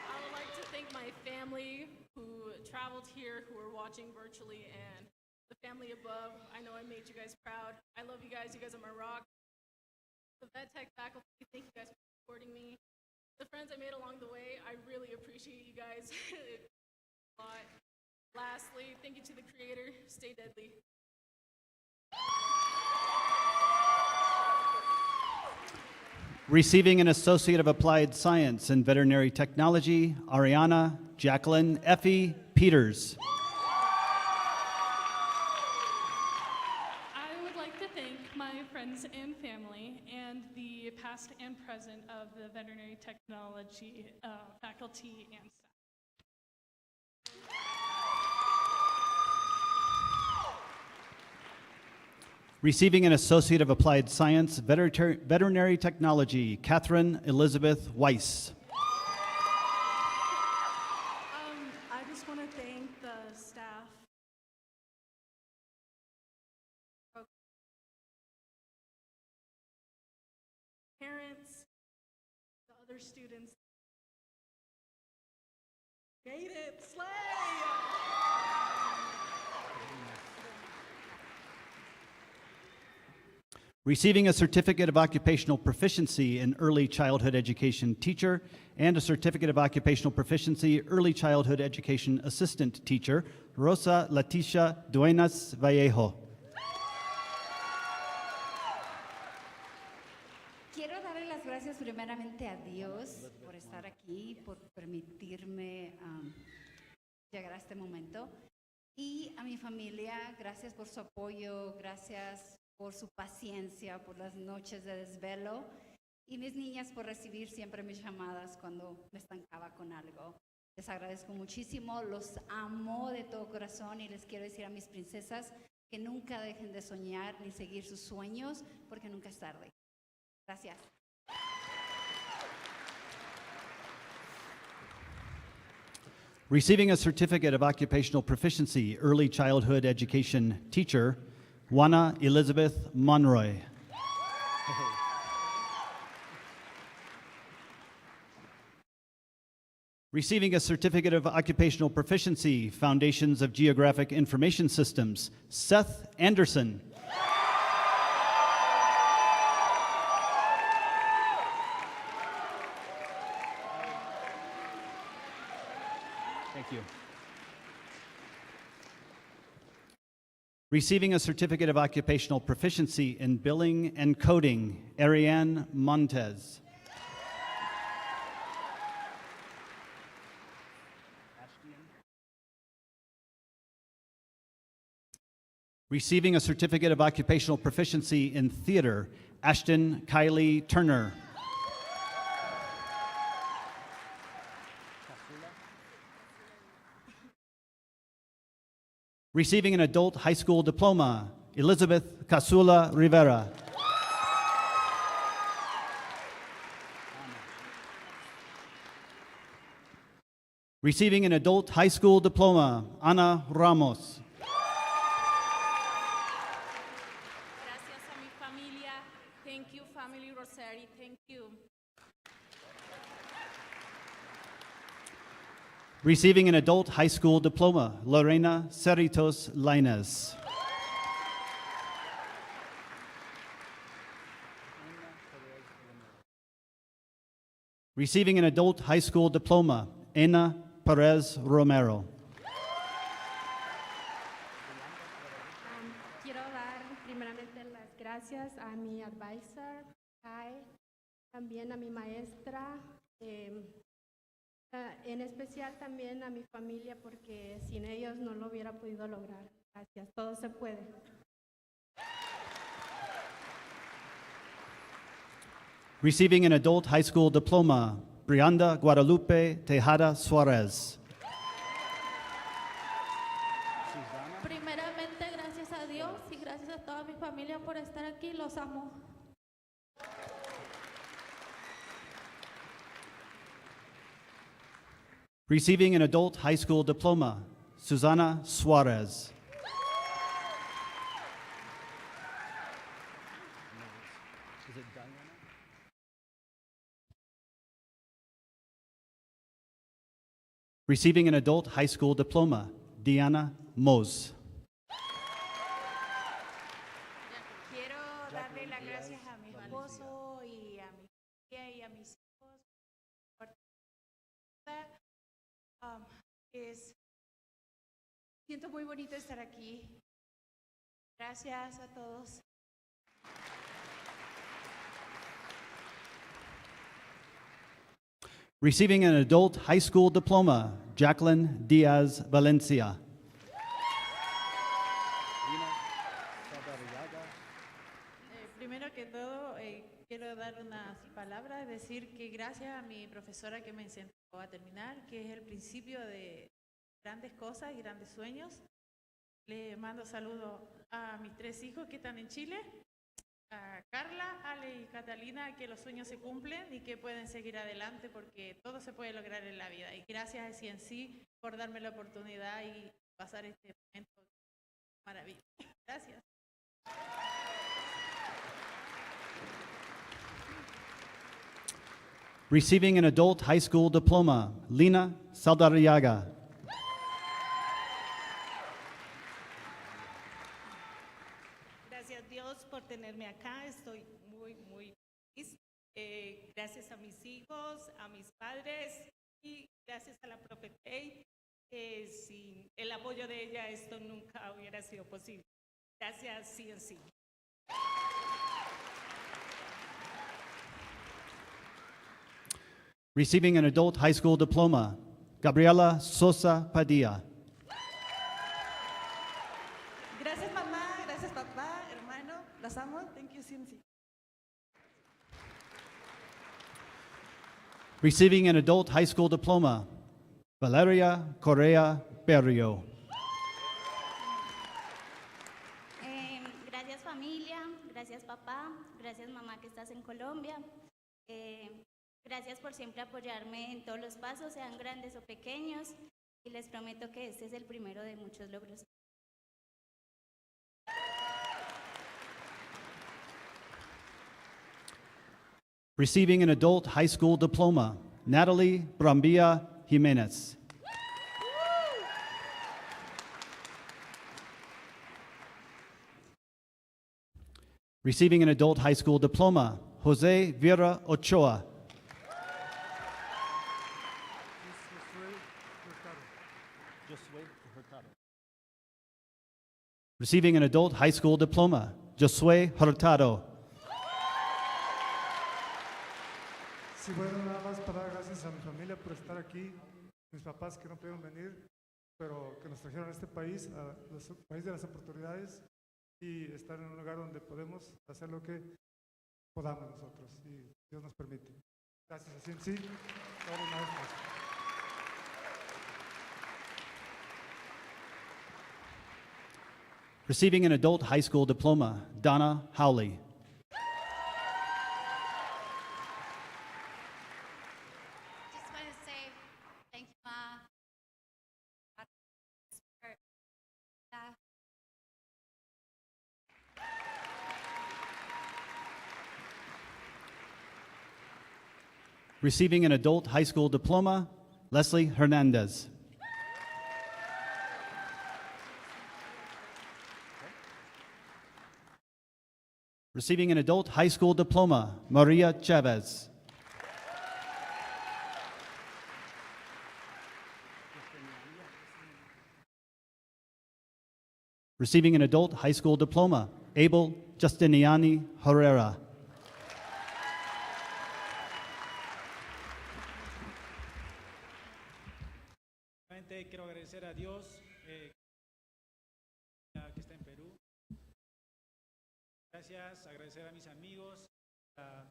I would like to thank my family who traveled here, who are watching virtually, and the family above. I know I made you guys proud. I love you guys. You guys are my rock. The Vet Tech faculty, thank you guys for supporting me. The friends I made along the way, I really appreciate you guys a lot. Lastly, thank you to the creator. Stay deadly. Receiving an Associate of Applied Science in Veterinary Technology, Ariana Jacqueline Effie Peters. Friends and family, and the past and present of the veterinary technology faculty and staff. Receiving an Associate of Applied Science, Veterinary Technology, Catherine Elizabeth Weiss. I just want to thank the staff. Parents, the other students. Made it, slay! Receiving a Certificate of Occupational Proficiency in Early Childhood Education Teacher and a Certificate of Occupational Proficiency Early Childhood Education Assistant Teacher, Rosa Leticia Duenas Vallejo. Quiero darle las gracias primeramente a Dios por estar aquí, por permitirme llegar a este momento, y a mi familia, gracias por su apoyo, gracias por su paciencia, por las noches de desvelo, y mis niñas por recibir siempre mis llamadas cuando me estancaba con algo. Les agradezco muchísimo, los amo de todo corazón, y les quiero decir a mis princesas que nunca dejen de soñar ni seguir sus sueños, porque nunca es tarde. Gracias. Receiving a Certificate of Occupational Proficiency Early Childhood Education Teacher, Juana Elizabeth Monroy. Receiving a Certificate of Occupational Proficiency, Foundations of Geographic Information Systems, Seth Anderson. Thank you. Receiving a Certificate of Occupational Proficiency in Billing and Coding, Ariane Montez. Receiving a Certificate of Occupational Proficiency in Theater, Ashton Kylie Turner. Receiving an Adult High School Diploma, Elizabeth Casula Rivera. Receiving an Adult High School Diploma, Ana Ramos. Gracias a mi familia. Thank you, family Rosary. Thank you. Receiving an Adult High School Diploma, Lorena Cerritos Lainez. Receiving an Adult High School Diploma, Ana Perez Romero. Quiero dar primeramente las gracias a mi advisor, Kai, también a mi maestra, en especial también a mi familia, porque sin ellos no lo hubiera podido lograr. Gracias, todo se puede. Receiving an Adult High School Diploma, Brianda Guadalupe Tejada Suarez. Primeramente, gracias a Dios y gracias a toda mi familia por estar aquí. Los amo. Receiving an Adult High School Diploma, Susana Suarez. Receiving an Adult High School Diploma, Diana Mose. Quiero darle las gracias a mi esposo y a mi familia y a mis hijos. Siento muy bonito estar aquí. Gracias a todos. Receiving an Adult High School Diploma, Jacqueline Diaz Valencia. Primero que todo, quiero dar unas palabras, decir que gracias a mi profesora que me enseñó a terminar, que es el principio de grandes cosas y grandes sueños. Le mando saludos a mis 3 hijos que están en Chile, a Carla, Ale y Catalina, que los sueños se cumplen y que pueden seguir adelante porque todo se puede lograr en la vida. Y gracias a CMC por darme la oportunidad y pasar este momento maravilloso. Gracias. Receiving an Adult High School Diploma, Lina Saldarriaga. Gracias Dios por tenerme acá, estoy muy feliz. Gracias a mis hijos, a mis padres y gracias a la profe Kate. Sin el apoyo de ella esto nunca hubiera sido posible. Gracias CMC. Receiving an Adult High School Diploma, Gabriela Sosa Padilla. Gracias mamá, gracias papá, hermano, los amo. Thank you CMC. Receiving an Adult High School Diploma, Valeria Correa Berrio. Gracias familia, gracias papá, gracias mamá que estás en Colombia. Gracias por siempre apoyarme en todos los pasos, sean grandes o pequeños, y les prometo que este es el primero de muchos logros. Receiving an Adult High School Diploma, Natalie Brambilla Jimenez. Receiving an adult high school diploma, Jose Vera Ochoa. Receiving an adult high school diploma, Josue Hurtado. Sí, bueno, nada más para dar gracias a mi familia por estar aquí, mis papás que no pudieron venir, pero que nos trajeron a este país, a los país de las oportunidades, y estar en un lugar donde podemos hacer lo que podamos nosotros, y Dios nos permite. Gracias a CMC, ahora una vez más. Receiving an adult high school diploma, Donna Howley. Just want to say thank you, Ma. Receiving an adult high school diploma, Leslie Hernandez. Receiving an adult high school diploma, Maria Chavez. Receiving an adult high school diploma, Abel Justiniani Herrera. Quiero agradecer a Dios que está en Perú. Gracias, agradecer a mis amigos, a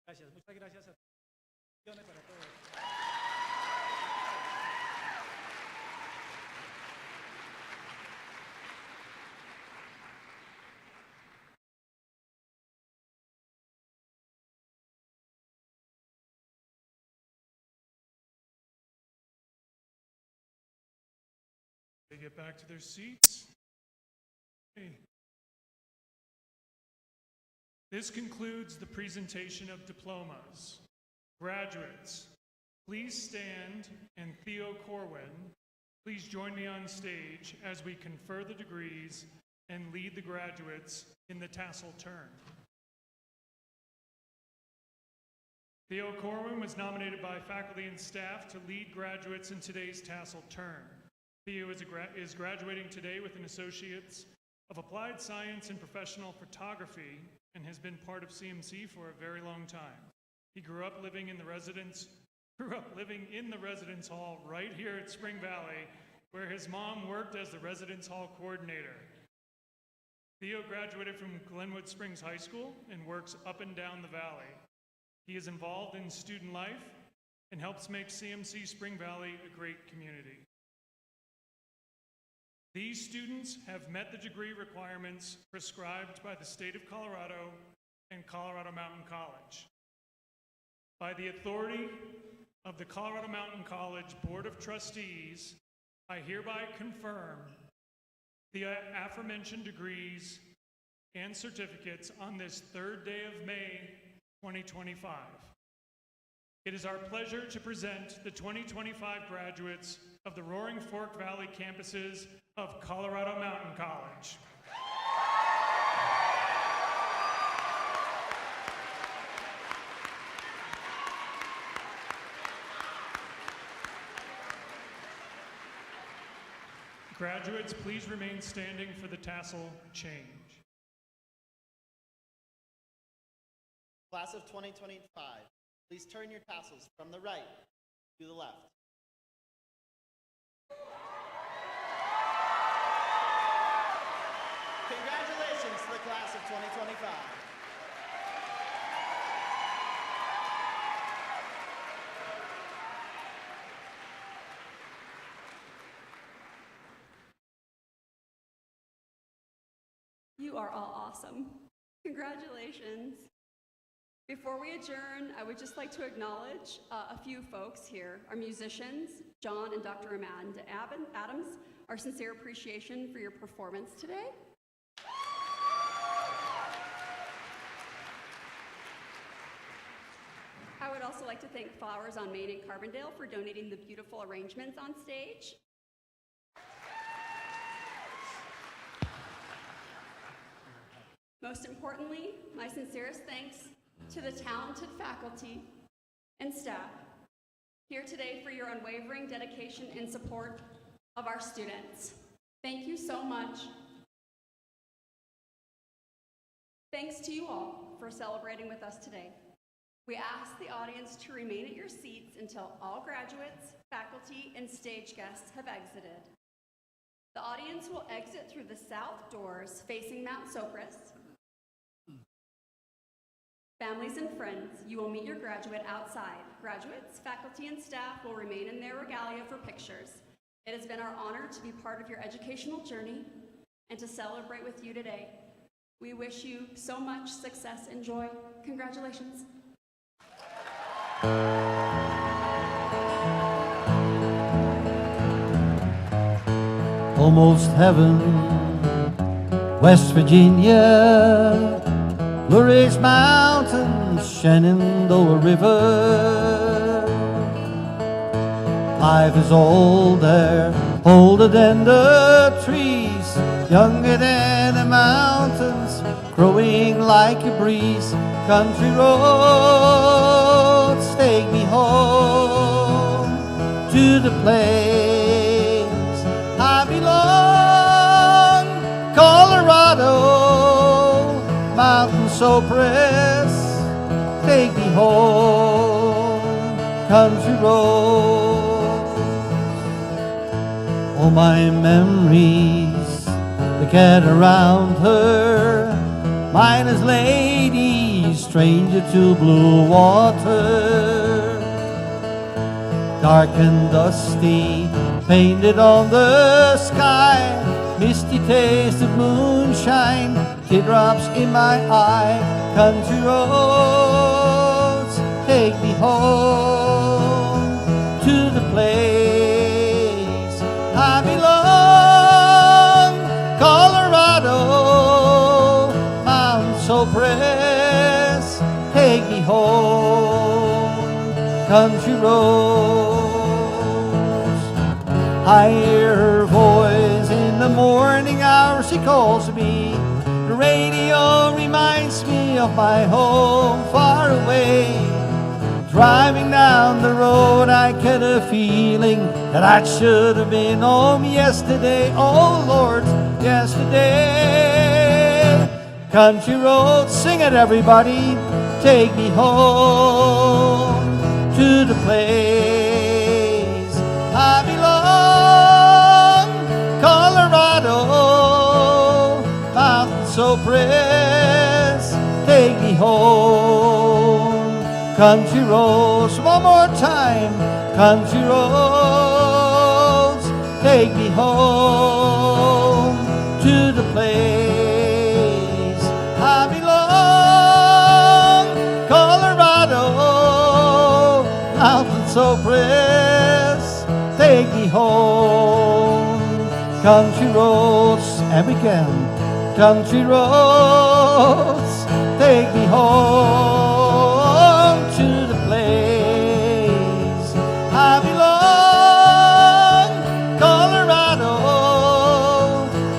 Gracias, muchas gracias a todos. Para todos. They get back to their seats. Okay. This concludes the presentation of diplomas. Graduates, please stand, and Theo Corwin, please join me on stage as we confer the degrees and lead the graduates in the tassel turn. Theo Corwin was nominated by faculty and staff to lead graduates in today's tassel turn. Theo is graduating today with an Associate's of Applied Science in Professional Photography and has been part of CMC for a very long time. He grew up living in the residence hall right here at Spring Valley, where his mom worked as the residence hall coordinator. Theo graduated from Glenwood Springs High School and works up and down the valley. He is involved in student life and helps make CMC Spring Valley a great community. These students have met the degree requirements prescribed by the state of Colorado and Colorado Mountain College. By the authority of the Colorado Mountain College Board of Trustees, I hereby confirm the aforementioned degrees and certificates on this third day of May 2025. It is our pleasure to present the 2025 graduates of the Roaring Fork Valley campuses of Colorado Mountain College. Graduates, please remain standing for the tassel change. Class of 2025, please turn your tassels from the right to the left. Congratulations to the class of 2025. You are all awesome. Congratulations. Before we adjourn, I would just like to acknowledge a few folks here. Our musicians, John and Dr. Amanda Adams, our sincere appreciation for your performance today. I would also like to thank Flowers on Main in Carbondale for donating the beautiful arrangements on stage. Most importantly, my sincerest thanks to the talented faculty and staff here today for your unwavering dedication and support of our students. Thank you so much. Thanks to you all for celebrating with us today. We ask the audience to remain at your seats until all graduates, faculty, and stage guests have exited. The audience will exit through the south doors facing Mount Sopris. Families and friends, you will meet your graduate outside. Graduates, faculty, and staff will remain in their regalia for pictures. It has been our honor to be part of your educational journey and to celebrate with you today. We wish you so much success and joy. Congratulations. Almost heaven, West Virginia, Blue Ridge Mountains, Shenandoah River. Life is old there, older than the trees, younger than the mountains, growing like a breeze. Country roads take me home to the place I belong. Colorado, mountain so press, take me home. Country roads, all my memories that get around her. Mine is lady, stranger to blue water. Dark and dusty, painted on the sky. Misty taste of moonshine, teardrops in my eye. Country roads, take me home to the place I belong. Colorado, so press, take me home. Country roads, I hear her voice in the morning hour. She calls me. The radio reminds me of my home far away. Driving down the road, I get a feeling that I should have been home yesterday. Oh Lord, yesterday. Country roads, sing it everybody, take me home to the place I belong. Colorado, mountain so press, take me home. Country roads, one more time. Country roads, take me home to the place I belong. Colorado, mountain so press, take me home. Country roads, and we can. Country roads, take me home to the place I belong. Colorado,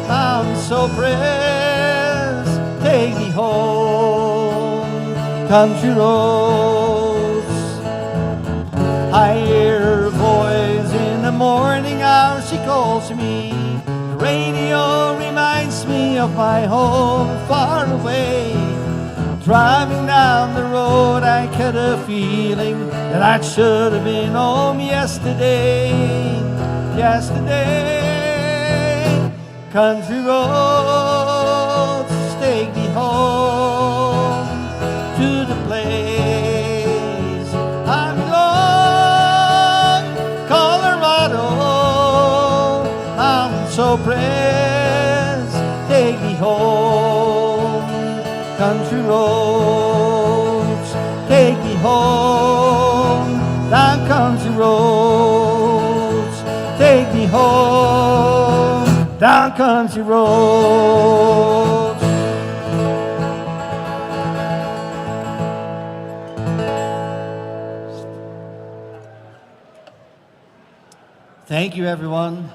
mountain so press, take me home. Country roads, I hear her voice in the morning hour. She calls me. The radio reminds me of my home far away. Driving down the road, I get a feeling that I should have been home yesterday. Yesterday, country roads, take me home to the place I belong. Colorado, mountain so press, take me home. Country roads, home down country roads. Take me home down country roads. Thank you, everyone.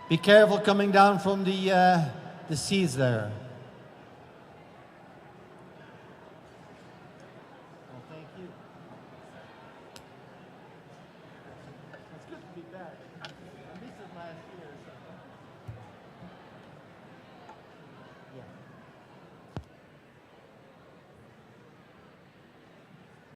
Be careful coming down from the seats there. Well, thank you. It's good to be back. I missed it last year.